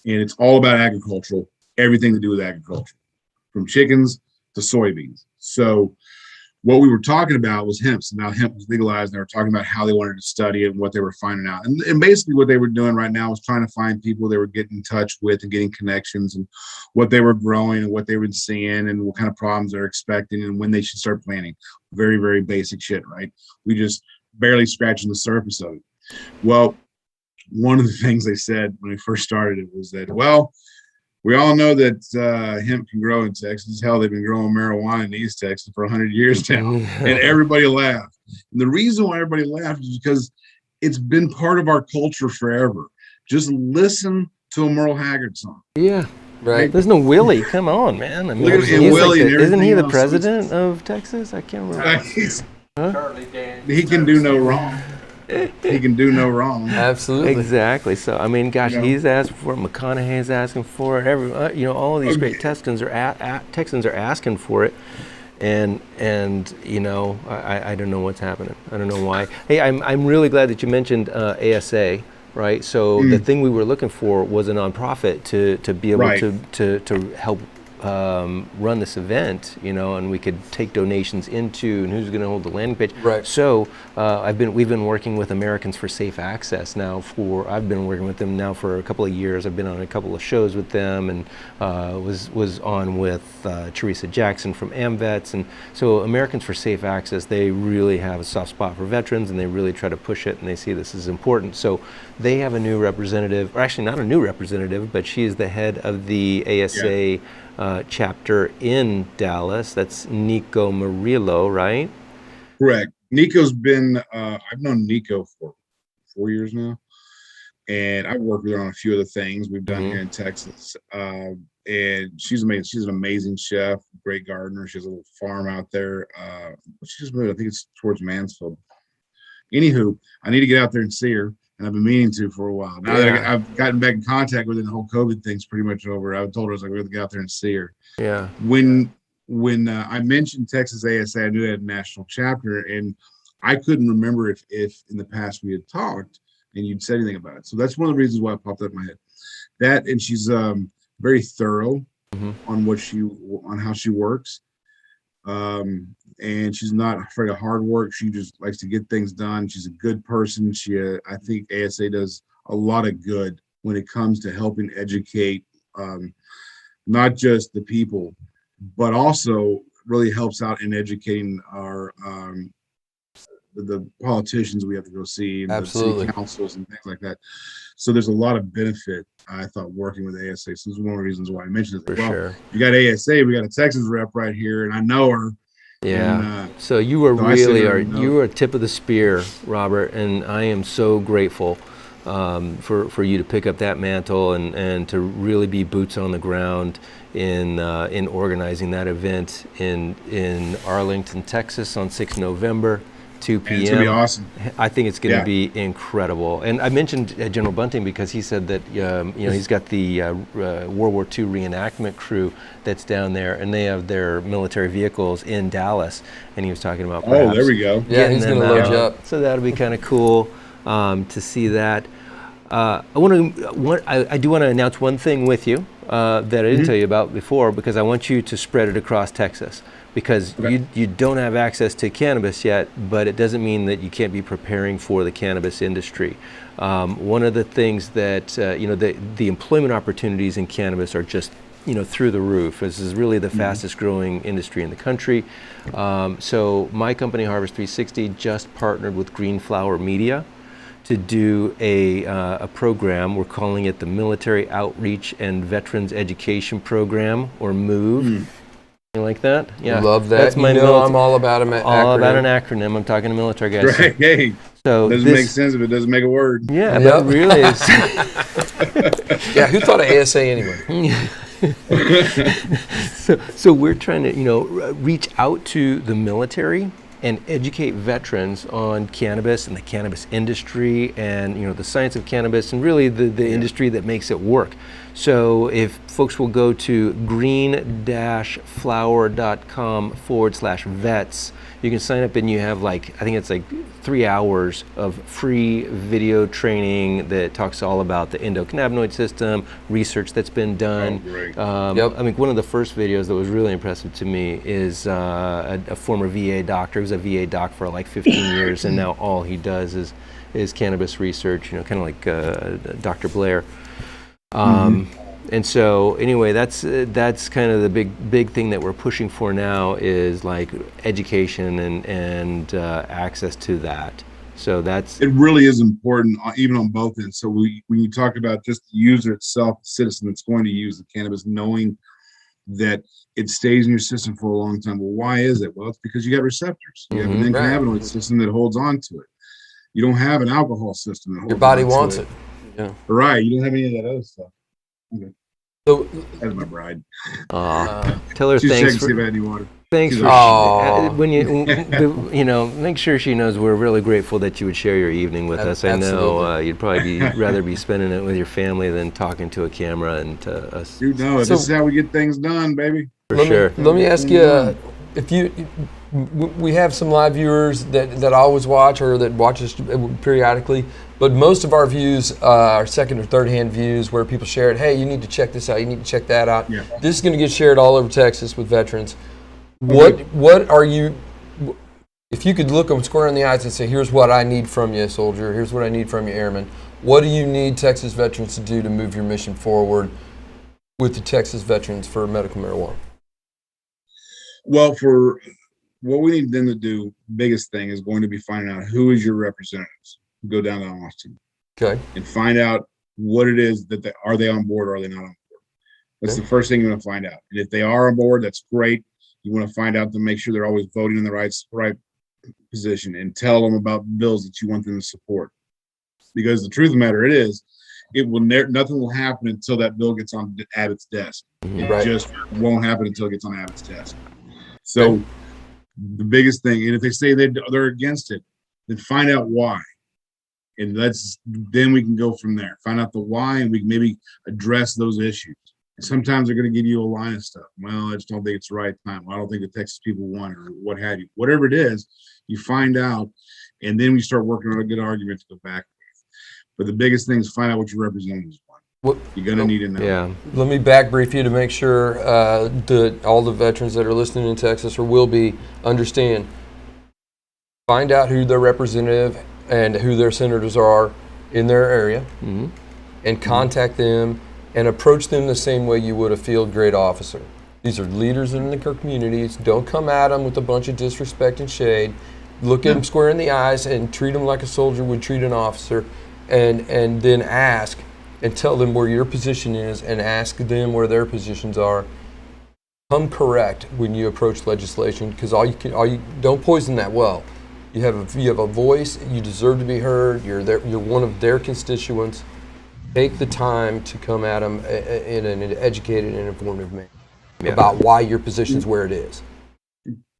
And it's all about agricultural, everything to do with agriculture, from chickens to soybeans. So what we were talking about was hemp. So now hemp was legalized, and they were talking about how they wanted to study it and what they were finding out. And basically what they were doing right now was trying to find people they were getting in touch with and getting connections and what they were growing and what they were seeing and what kind of problems they're expecting and when they should start planting. Very, very basic shit, right? We just barely scratching the surface of it. Well, one of the things they said when we first started it was that, well, we all know that hemp can grow in Texas. Hell, they've been growing marijuana in East Texas for 100 years now. And everybody laughed. And the reason why everybody laughed is because it's been part of our culture forever. Just listen to a Merle Haggard song. Yeah. Right. There's no Willie. Come on, man. I mean, Look at Willie and isn't he the else. president of Texas? I can't remember. He can do no wrong. He can do no wrong. Absolutely. Exactly. So I mean, gosh, he's asking for it. McConaughey's asking for it. All of these great Texans are asking for it, and I don't know what's happening. I don't know why. Hey, I'm really glad that you mentioned ASA. Right. So the thing we were looking for was a nonprofit to be able to help run this event, and we could take donations into, and who's going to hold the landing page. Right. So we've been working with Americans for Safe Access now I've been working with them now for a couple of years. I've been on a couple of shows with them, and was on with Teresa Jackson from AmVets, and so Americans for Safe Access, they really have a soft spot for veterans, and they really try to push it, and they see this as important. So they have a new representative, or actually not a new representative, but she is the head of the ASA. chapter in Dallas. That's Nico Murillo, right? Correct. Nico's been, I've known Nico for 4 years now, and I've worked with her on a few other things we've done here in Texas. And she's amazing. She's an amazing chef, great gardener. She has a little farm out there. She just moved, I think it's towards Mansfield. Anywho, I need to get out there and see her, and I've been meaning to for a while. Now that I've gotten back in contact with her, the whole COVID thing's pretty much over. I told her I was like, we're going to get out there and see her. Yeah. When I mentioned Texas ASA, I knew it had a national chapter, and I couldn't remember if in the past we had talked and you'd said anything about it. So that's one of the reasons why it popped up in my head. That, and she's very thorough on how she works. And she's not afraid of hard work. She just likes to get things done. She's a good person. I think ASA does a lot of good when it comes to helping educate not just the people, but also really helps out in educating our the politicians we have to go see, and the city councils and things like that. So there's a lot of benefit, I thought, working with ASA. So this is one of the reasons why I mentioned it. For sure. You got ASA, we got a Texas rep right here, and I know her. Yeah. And, so you were you were a tip of the spear, Robert, and I am so grateful for you to pick up that mantle and to really be boots on the ground in organizing that event in Arlington, Texas on 6 November. 2 p.m. It's gonna be awesome. I think it's going to be incredible. And I mentioned General Bunting because he said that he's got the World War II reenactment crew that's down there, and they have their military vehicles in Dallas. And he was talking about there we go. Yeah, he's going to load you up. So that'll be kind of cool to see that. I do want to announce one thing with you that I didn't tell you about before, because I want you to spread it across Texas. Because you don't have access to cannabis yet, but it doesn't mean that you can't be preparing for the cannabis industry. One of the things that the employment opportunities in cannabis are just through the roof. This is really the fastest growing industry in the country. So my company Harvest 360 just partnered with Green Flower Media to do a program. We're calling it the Military Outreach and Veterans Education Program, or MOVE. You like that? Yeah. Love that. That's my I'm all about an acronym. All about an acronym. I'm talking to military guys. Right. Hey. So doesn't make sense if it doesn't make a word. Yeah, but it really is. Yeah, who thought of ASA anyway? So we're trying to, reach out to the military and educate veterans on cannabis and the cannabis industry and, the science of cannabis and really the industry that makes it work. So if folks will go to green-flower.com/vets, you can sign up and you have I think it's 3 hours of free video training that talks all about the endocannabinoid system, research that's been done. Oh, great. I mean, one of the first videos that was really impressive to me is a former VA doctor. He was a VA doc for 15 years, and now all he does is cannabis research, kind of like Dr. Blair. And so anyway, that's kind of the big thing that we're pushing for now is education and access to that. So it really is important, even on both ends. So when you talk about just the user itself, the citizen that's going to use the cannabis, knowing that it stays in your system for a long time. Well, why is it? Well, it's because you got receptors. You have an endocannabinoid system that holds on to it. You don't have an alcohol system that holds on to it. Your body wants it. Yeah. Right. You don't have any of that other stuff. Okay. So that's my bride. Tell her she's thanks. See if I had any water. Thanks for when make sure she knows we're really grateful that you would share your evening with us. I know you'd probably rather be spending it with your family than talking to a camera and to us. You know, this is how we get things done, baby. For sure. Let me ask you, we have some live viewers that always watch or that watch us periodically, but most of our views are second or third hand views where people share it. Hey, you need to check this out. You need to check that out. Yeah. This is going to get shared all over Texas with veterans. What are you, if you could look them square in the eyes and say, here's what I need from you, soldier. Here's what I need from you, airman. What do you need Texas veterans to do to move your mission forward with the Texas Veterans for medical marijuana? Well, for what we need them to do, biggest thing is going to be finding out who is your representatives. Go down to Austin. Okay. And find out what it is that are they on board or are they not on board. That's the first thing you want to find out. And if they are on board, that's great. You want to find out to make sure they're always voting in the right position, and tell them about bills that you want them to support. Because the truth of the matter is, it will nothing will happen until that bill gets on Abbott's desk. It just won't happen until it gets on Abbott's desk. So the biggest thing, and if they say they're against it, then find out why. And then we can go from there. Find out the why, and we can maybe address those issues. And sometimes they're going to give you a line of stuff. Well, I just don't think it's the right time. Well, I don't think the Texas people want it, or what have you. Whatever it is, you find out, and then we start working on a good argument to go back with. But the biggest thing is find out what your representatives want. You're going to need to know. Yeah. Let me back brief you to make sure that all the veterans that are listening in Texas or will be understand. Find out who their representative and who their senators are in their area, and contact them and approach them the same way you would a field grade officer. These are leaders in the communities. Don't come at them with a bunch of disrespect and shade. Look at them square in the eyes and treat them like a soldier would treat an officer, and then ask and tell them where your position is, and ask them where their positions are. Come correct when you approach legislation, because you don't poison that well. You have a voice. You deserve to be heard. You're one of their constituents. Take the time to come at them in an educated and informative manner about why your position's where it is.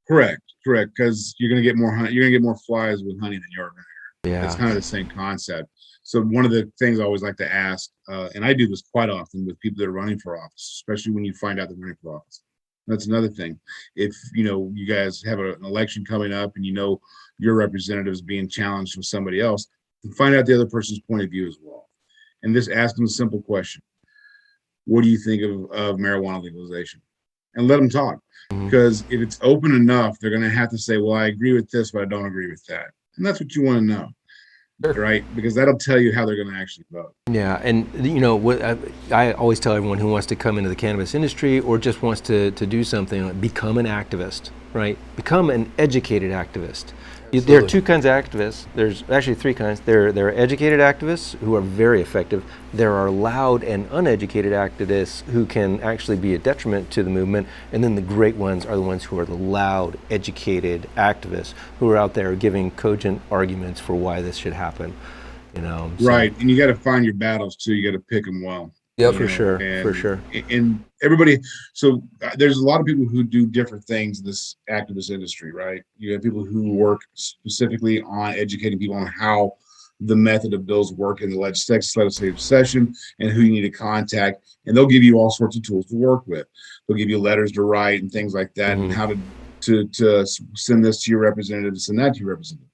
Correct. Because you're going to get more flies with honey than you are vinegar. Yeah, it's kind of the same concept. So one of the things I always like to ask, and I do this quite often with people that are running for office, especially when you find out they're running for office. That's another thing. If you guys have an election coming up, and your representative is being challenged with somebody else, then find out the other person's point of view as well. And just ask them a simple question. What do you think of marijuana legalization? And let them talk. Because if it's open enough, they're going to have to say, well, I agree with this, but I don't agree with that. And that's what you want to know. Right? Because that'll tell you how they're going to actually vote. Yeah, and what I always tell everyone who wants to come into the cannabis industry or just wants to do something, become an activist, right? Become an educated activist. There are two kinds of activists. There's actually three kinds. There are educated activists who are very effective. There are loud and uneducated activists who can actually be a detriment to the movement. And then the great ones are the ones who are the loud, educated activists who are out there giving cogent arguments for why this should happen. Right, and you got to find your battles too. You got to pick them well. Yeah, for sure. And everybody, so there's a lot of people who do different things in this activist industry, right? You have people who work specifically on educating people on how the method of bills work in the legislative session and who you need to contact. And they'll give you all sorts of tools to work with. They'll give you letters to write and things like that, and how to send this to your representative, to send that to your representative.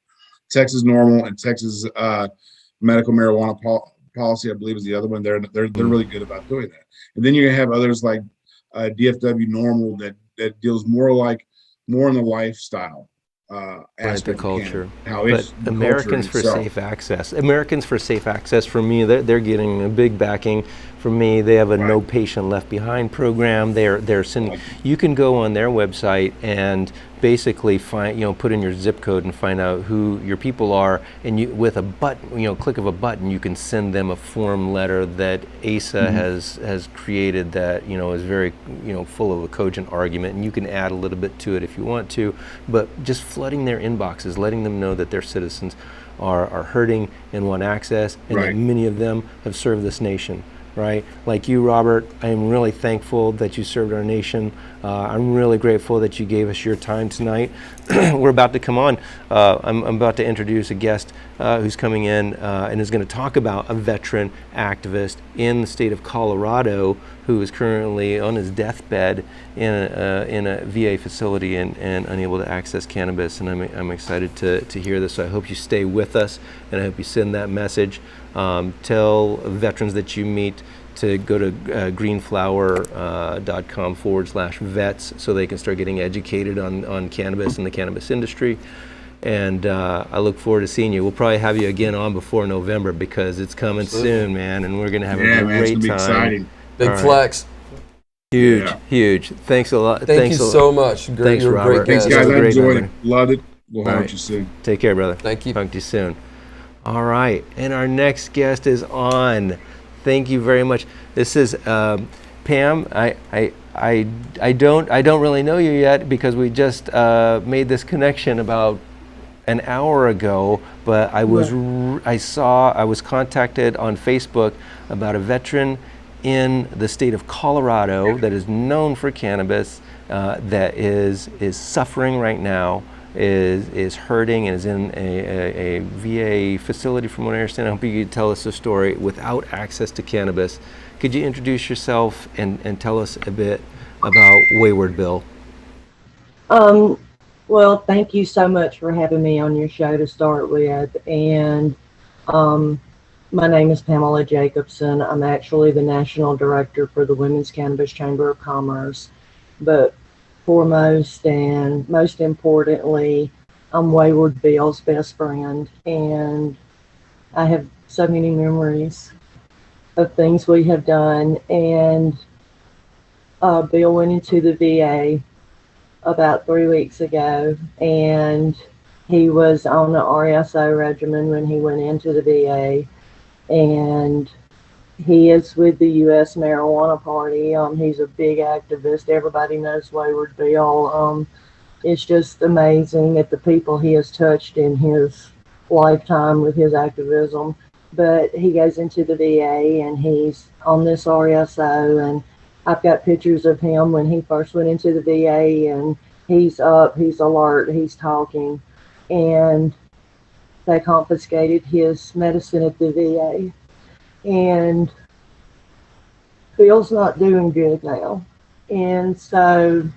Texas Normal and Texas medical marijuana policy, I believe, is the other one. They're really good about doing that. And then you're gonna have others like DFW Normal that deals more in the lifestyle the culture. But Americans for Safe Access. Americans for Safe Access, for me, they're getting a big backing. For me, they have a No Patient Left Behind program. They're sending. You can go on their website and basically find, put in your zip code and find out who your people are, and you, with a button, click of a button, you can send them a form letter that ASA has created that is very full of a cogent argument, and you can add a little bit to it if you want to, but just flooding their inboxes, letting them know that their citizens are hurting and want access, and that many of them have served this nation. Right, like you, Robert, I am really thankful that you served our nation. I'm really grateful that you gave us your time tonight. We're about to come on. I'm about to introduce a guest who's coming in and is going to talk about a veteran activist in the state of Colorado who is currently on his deathbed in a VA facility and unable to access cannabis. And I'm excited to hear this. So I hope you stay with us, and I hope you send that message. Tell veterans that you meet to go to greenflower.com/vets so they can start getting educated on cannabis and the cannabis industry. And I look forward to seeing you. We'll probably have you again on before November because it's coming soon, man, and we're going to have a great time. Exciting. Big flex. Huge. Thanks a lot. Thank you so much. Thanks, Robert. Thanks, guys. I enjoyed it. Loved it. We'll have you soon. Take care, brother. Thank you. Talk to you soon. All right, and our next guest is on. Thank you very much. This is Pam, I don't really know you yet because we just made this connection about an hour ago, but I was contacted on Facebook about a veteran in the state of Colorado that is known for cannabis, that is suffering right now, is hurting, and is in a VA facility, from what I understand. I hope you could tell us the story without access to cannabis. Could you introduce yourself and tell us a bit about Wayward Bill? Well, thank you so much for having me on your show to start with. And my name is Pamela Jacobson. I'm actually the National Director for the Women's Cannabis Chamber of Commerce. But foremost and most importantly, I'm Wayward Bill's best friend. And I have so many memories of things we have done. And Bill went into the VA about 3 weeks ago, and he was on the RSO regimen when he went into the VA, and he is with the U.S. Marijuana Party. He's a big activist. Everybody knows Wayward Bill. It's just amazing at the people he has touched in his lifetime with his activism. But he goes into the VA, and he's on this RSO, and I've got pictures of him when he first went into the VA, and he's up, he's alert, he's talking, and they confiscated his medicine at the VA. And Bill's not doing good now. And so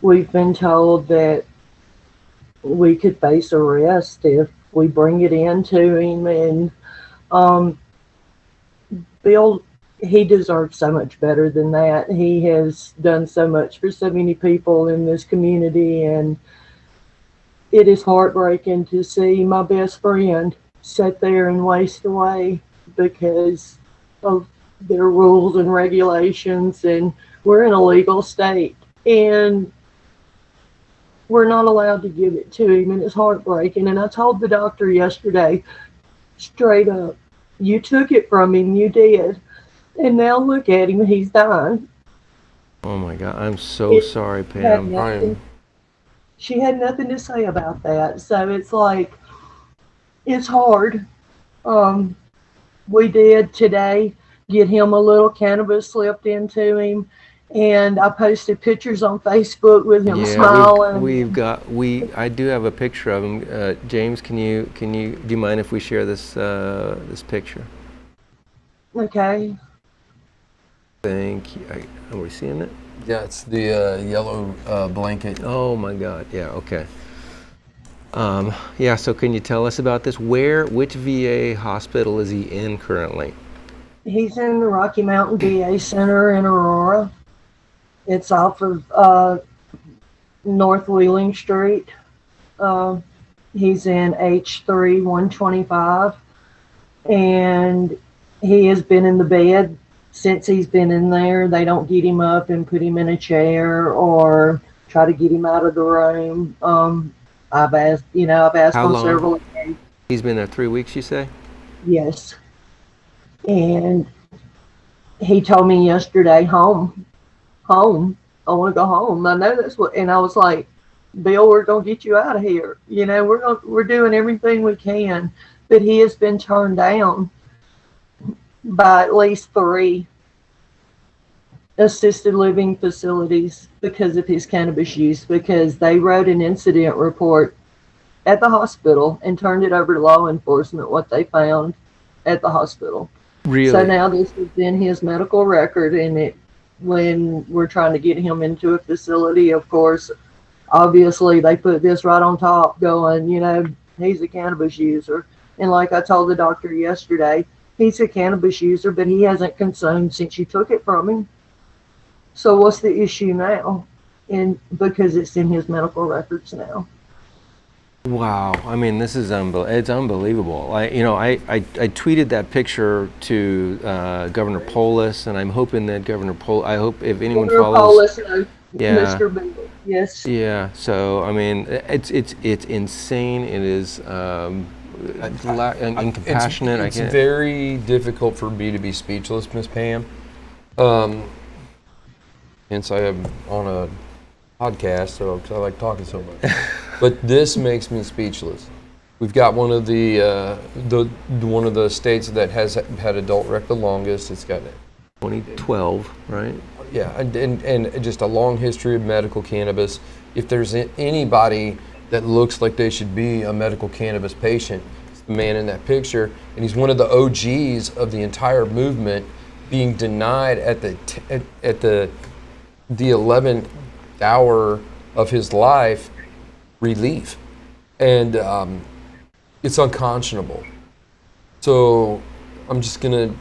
we've been told that we could face arrest if we bring it in to him. And Bill, he deserves so much better than that. He has done so much for so many people in this community, and it is heartbreaking to see my best friend sit there and waste away because of their rules and regulations. And we're in a legal state, and we're not allowed to give it to him, and it's heartbreaking. And I told the doctor yesterday, straight up, you took it from him, you did. And now look at him, he's dying. Oh my God, I'm so sorry, Pam. She had nothing to say about that. So it's like, it's hard. We did today get him a little cannabis slipped into him, and I posted pictures on Facebook with him smiling. I do have a picture of him. James, do you mind if we share this picture? Okay. Thank you. Are we seeing it? Yeah, it's the yellow blanket. Oh my God. Yeah. Okay. Yeah. So can you tell us about this? Which VA hospital is he in currently? He's in the Rocky Mountain VA Center in Aurora. It's off of North Wheeling Street. He's in H3 125, and he has been in the bed since he's been in there. They don't get him up and put him in a chair or try to get him out of the room. I've asked How on long? several occasions. He's been there 3 weeks, you say? Yes. And he told me yesterday, home. I want to go home. I know that's what, and I was like, Bill, we're going to get you out of here. We're doing everything we can. But he has been turned down by at least 3 assisted living facilities because of his cannabis use, because they wrote an incident report at the hospital and turned it over to law enforcement, what they found at the hospital. Really? So now this is in his medical record, and when we're trying to get him into a facility, of course, obviously they put this right on top going, he's a cannabis user. And like I told the doctor yesterday, he's a cannabis user, but he hasn't consumed since you took it from him. So what's the issue now? And because it's in his medical records now. Wow, I mean, this is it's unbelievable. I tweeted that picture to Governor Polis, and I'm hoping that Governor Polis, I hope if anyone follows. Polis, yeah. Mr. Bill, yes. Yeah. So I mean, it's insane. It is incompassionate. It's very difficult for me to be speechless, Miss Pam. hence I am on a podcast, so 'cause I like talking so much. But this makes me speechless. We've got one of the states that has had adult rec the longest. It's got 2012, right? Yeah, and just a long history of medical cannabis. If there's anybody that looks like they should be a medical cannabis patient, it's the man in that picture, and he's one of the OGs of the entire movement, being denied at the 11th hour of his life relief, and it's unconscionable. So I'm just gonna,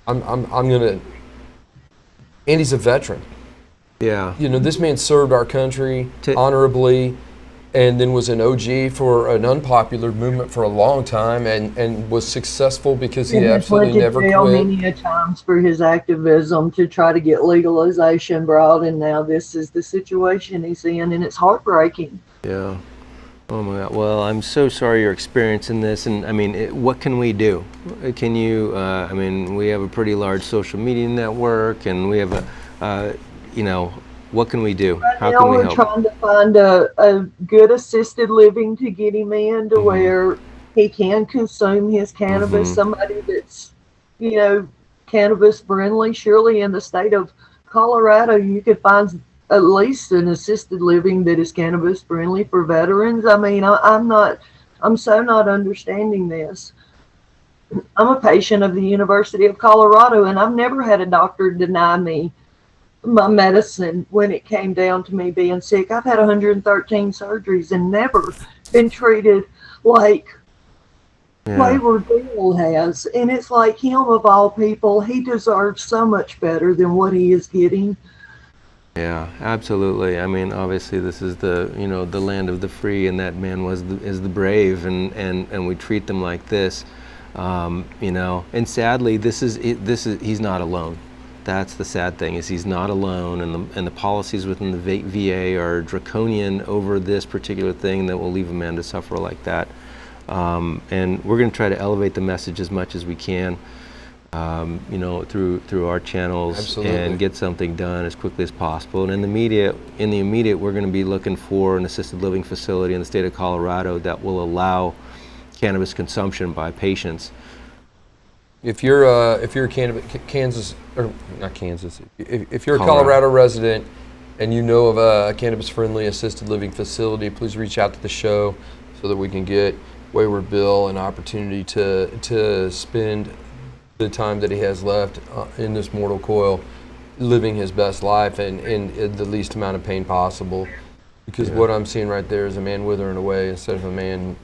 I'm gonna. And he's a veteran. Yeah. You know, this man served our country honorably, and then was an OG for an unpopular movement for a long time, and was successful because he absolutely never quit. Many a times for his activism to try to get legalization brought, and now this is the situation he's in, and it's heartbreaking. Yeah. Oh my God. Well, I'm so sorry you're experiencing this, and I mean, what can we do? Can you? I mean, we have a pretty large social media network, and we have what can we do? How can we help? We're trying to find a good assisted living to get him in to where he can consume his cannabis. Somebody that's, cannabis friendly. Surely in the state of Colorado, you could find at least an assisted living that is cannabis friendly for veterans. I mean, I'm so not understanding this. I'm a patient of the University of Colorado, and I've never had a doctor deny me my medicine when it came down to me being sick. I've had 113 surgeries and never been treated like Wayward Bill has. And it's like, him of all people, he deserves so much better than what he is getting. Yeah, absolutely. I mean, obviously, this is the the land of the free, and that man is the brave, and we treat them like this, And sadly, he's not alone. That's the sad thing, is he's not alone, and the policies within the VA are draconian over this particular thing that will leave a man to suffer like that. And we're going to try to elevate the message as much as we can. Through our channels. Absolutely. And get something done as quickly as possible. And in the immediate, we're going to be looking for an assisted living facility in the state of Colorado that will allow cannabis consumption by patients. If you're a Kansas, or not Kansas, if you're a Colorado resident and you know of a cannabis-friendly assisted living facility, please reach out to the show so that we can get Wayward Bill an opportunity to spend the time that he has left in this mortal coil, living his best life and in the least amount of pain possible. Because what I'm seeing right there is a man withering away instead of a man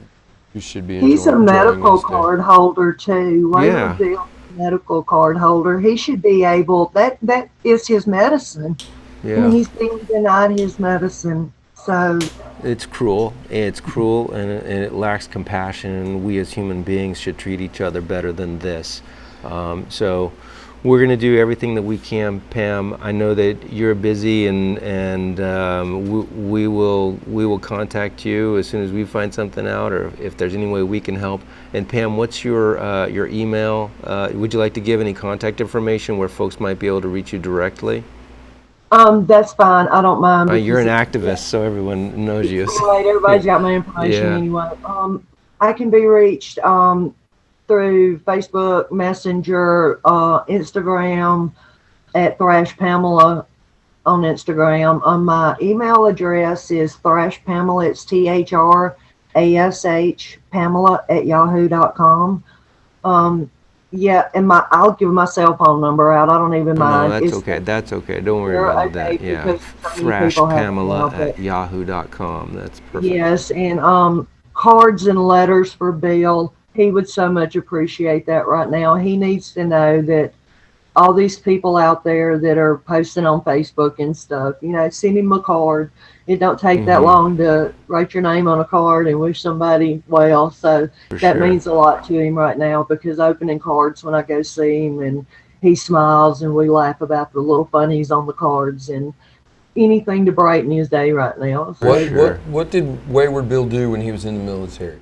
who should be enjoying. He's a medical card holder too. Wayward Bill, medical card holder. He should be able. That is his medicine. Yeah. And he's being denied his medicine. So it's cruel. It's cruel, and it lacks compassion. And we as human beings should treat each other better than this. So we're going to do everything that we can, Pam. I know that you're busy, and we will contact you as soon as we find something out, or if there's any way we can help. And Pam, what's your email? Would you like to give any contact information where folks might be able to reach you directly? That's fine. I don't mind. You're an activist, so everyone knows you. Right, everybody's got my information anyway. I can be reached through Facebook, Messenger, Instagram, at Thrash Pamela on Instagram. My email address is thrashpamela, it's THRASH Pamela @yahoo.com. And I'll give my cell phone number out. I don't even mind. No, that's okay. That's okay. Don't worry about that. Yeah, thrashpamela @yahoo.com. That's perfect. Yes, and cards and letters for Bill. He would so much appreciate that right now. He needs to know that all these people out there that are posting on Facebook and stuff, send him a card. It don't take that long to write your name on a card and wish somebody well. So that means a lot to him right now, because opening cards when I go see him, and he smiles and we laugh about the little funnies on the cards and anything to brighten his day right now. So. What did Wayward Bill do when he was in the military?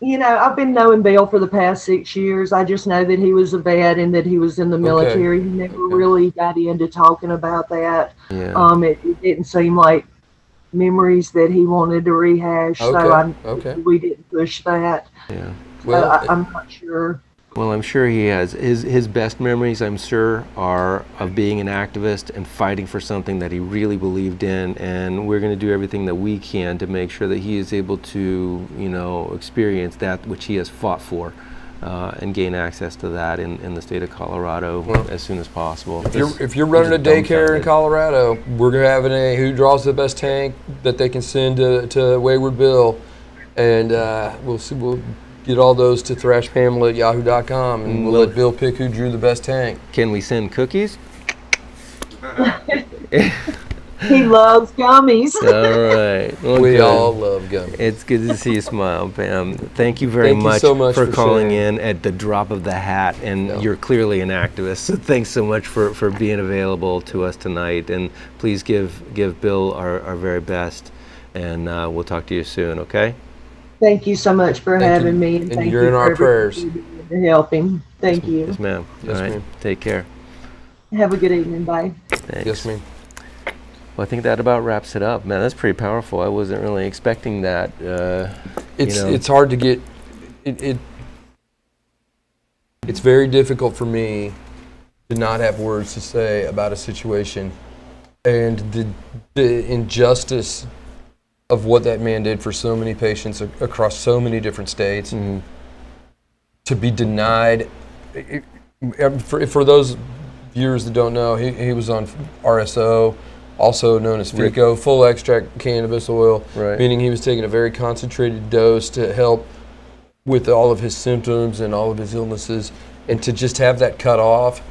I've been knowing Bill for the past 6 years. I just know that he was a vet and that he was in the military. He never really got into talking about that. Yeah. It didn't seem like memories that he wanted to rehash, so we didn't push that. Yeah. Well, I'm not sure. Well, I'm sure he has. His best memories, I'm sure, are of being an activist and fighting for something that he really believed in, and we're going to do everything that we can to make sure that he is able to, experience that which he has fought for, and gain access to that in the state of Colorado as soon as possible. If you're running a daycare in Colorado, we're going to have who draws the best tank that they can send to Wayward Bill, and we'll get all those to thrashpamela@yahoo.com, and we'll let Bill pick who drew the best tank. Can we send cookies? He loves gummies. All right. Well, we good. all love gummies. It's good to see you smile, Pam. Thank you very much, for calling in at the drop of the hat, and you're clearly an activist, so thanks so much for being available to us tonight, and please give Bill our very best, and we'll talk to you soon, okay? Thank you so much for having me. And thank you're you in our prayers. for helping. Thank you. Yes, ma'am. Yes, All right. ma'am. Take care. Have a good evening. Bye. Thanks. Yes, ma'am. Well, I think that about wraps it up. Man, that's pretty powerful. I wasn't really expecting that. It's hard to get. It's very difficult for me to not have words to say about a situation, and the injustice of what that man did for so many patients across so many different states, to be denied. For those viewers that don't know, he was on RSO, also known as FECO, full extract cannabis oil, meaning he was taking a very concentrated dose to help with all of his symptoms and all of his illnesses, and to just have that cut off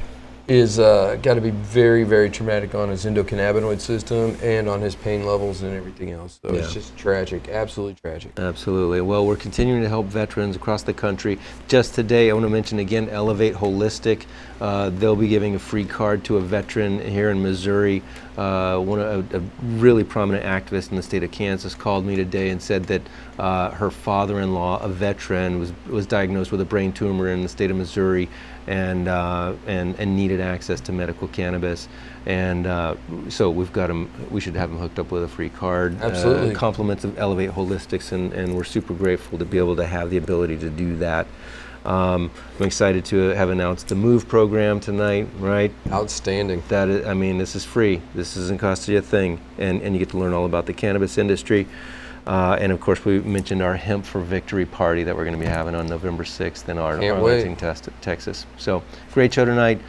is got to be very, very traumatic on his endocannabinoid system and on his pain levels and everything else. So it's just tragic, absolutely tragic. Absolutely. Well, we're continuing to help veterans across the country. Just today, I want to mention again, Elevate Holistic. They'll be giving a free card to a veteran here in Missouri. A really prominent activist in the state of Kansas called me today and said that her father-in-law, a veteran, was diagnosed with a brain tumor in the state of Missouri, and needed access to medical cannabis, and so we should have him hooked up with a free card. Absolutely. Compliments of Elevate Holistics, and we're super grateful to be able to have the ability to do that. I'm excited to have announced the MOVE program tonight, right? Outstanding. That is, this is free. This doesn't cost you a thing, and you get to learn all about the cannabis industry. And of course, we mentioned our Hemp for Victory party that we're going to be having on November 6th in Arlington, Texas. So great show tonight.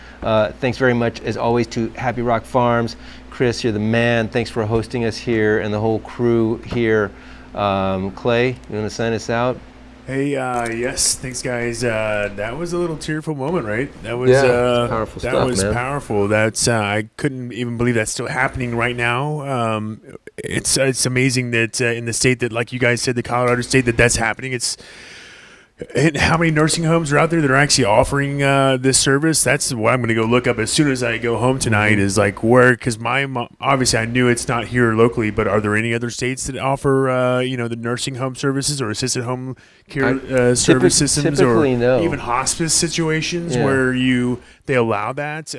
Thanks very much, as always, to Happy Rock Farms. Chris, you're the man. Thanks for hosting us here, and the whole crew here. Clay, you want to sign us out? Hey, yes, thanks, guys. That was a little tearful moment, right? That was powerful that stuff, was man. powerful. That's I couldn't even believe that's still happening right now. It's amazing that in the state that, like you guys said, the Colorado state, that's happening. And how many nursing homes are out there that are actually offering this service? That's what I'm going to go look up as soon as I go home tonight. Is like where, because my mom, obviously I knew it's not here locally, but are there any other states that offer the nursing home services or assisted home care service systems, or even hospice situations where they allow that?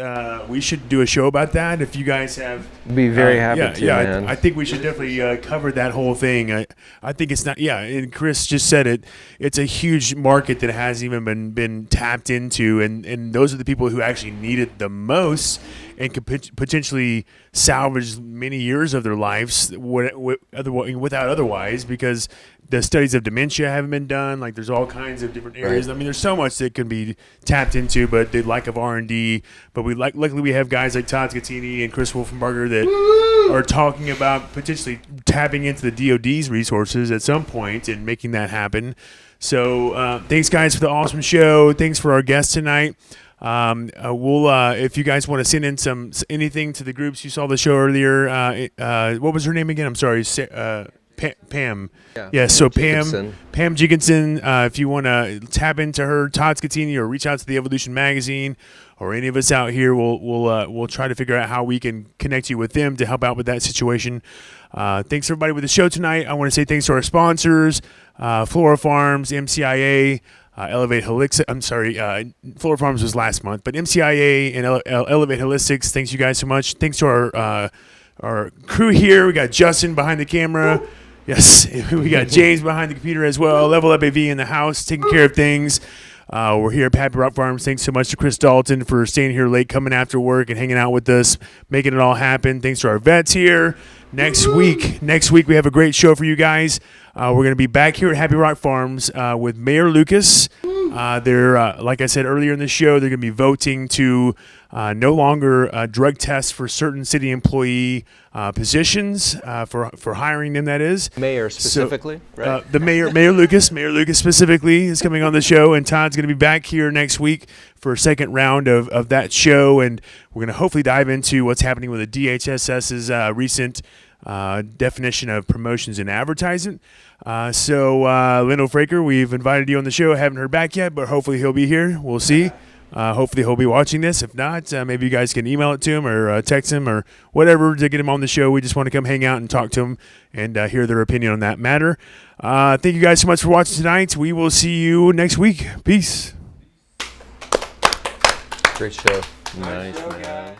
We should do a show about that. If you guys have, be very happy to. Man. I think we should definitely cover that whole thing. I think it's not. Yeah, and Chris just said it. It's a huge market that hasn't even been tapped into, and those are the people who actually need it the most and could potentially salvage many years of their lives without otherwise, because the studies of dementia haven't been done. Like, there's all kinds of different areas. Right. I mean, there's so much that can be tapped into, but the lack of R&D. But luckily we have guys like Todd Scattini and Chris Wolfenbarger that are talking about potentially tapping into the DoD's resources at some point and making that happen. So thanks, guys, for the awesome show. Thanks for our guests tonight. We'll if you guys want to send in anything to the groups, you saw the show earlier. What was her name again? I'm sorry, Pam. Yeah. So Pam Jigginson. If you want to tap into her, Todd Scattini, or reach out to the Evolution Magazine, or any of us out here, we'll try to figure out how we can connect you with them to help out with that situation. Thanks everybody with the show tonight. I want to say thanks to our sponsors. Flora Farms, MCIA, Elevate Holistics. I'm sorry, Flora Farms was last month, but MCIA and Elevate Holistics. Thanks you guys so much. Thanks to our crew here. We got Justin behind the camera. Yes, we got James behind the computer as well. Level Up AV in the house, taking care of things. We're here at Happy Rock Farms. Thanks so much to Chris Dalton for staying here late, coming after work and hanging out with us, making it all happen. Thanks to our vets here. Next week we have a great show for you guys. We're going to be back here at Happy Rock Farms with Mayor Lucas. They're, like I said earlier in the show, they're going to be voting to no longer drug test for certain city employee positions for hiring them. That is Mayor specifically, so, right? The Mayor Lucas specifically is coming on the show, and Todd's going to be back here next week for a second round of that show, and we're going to hopefully dive into what's happening with the DHSS's recent definition of promotions and advertisement. So Lindell Fraker, we've invited you on the show. I haven't heard back yet, but hopefully he'll be here. We'll see. Hopefully he'll be watching this. If not, maybe you guys can email it to him or text him or whatever to get him on the show. We just want to come hang out and talk to him and hear their opinion on that matter. Thank you guys so much for watching tonight. We will see you next week. Peace. Great show. Nice, man.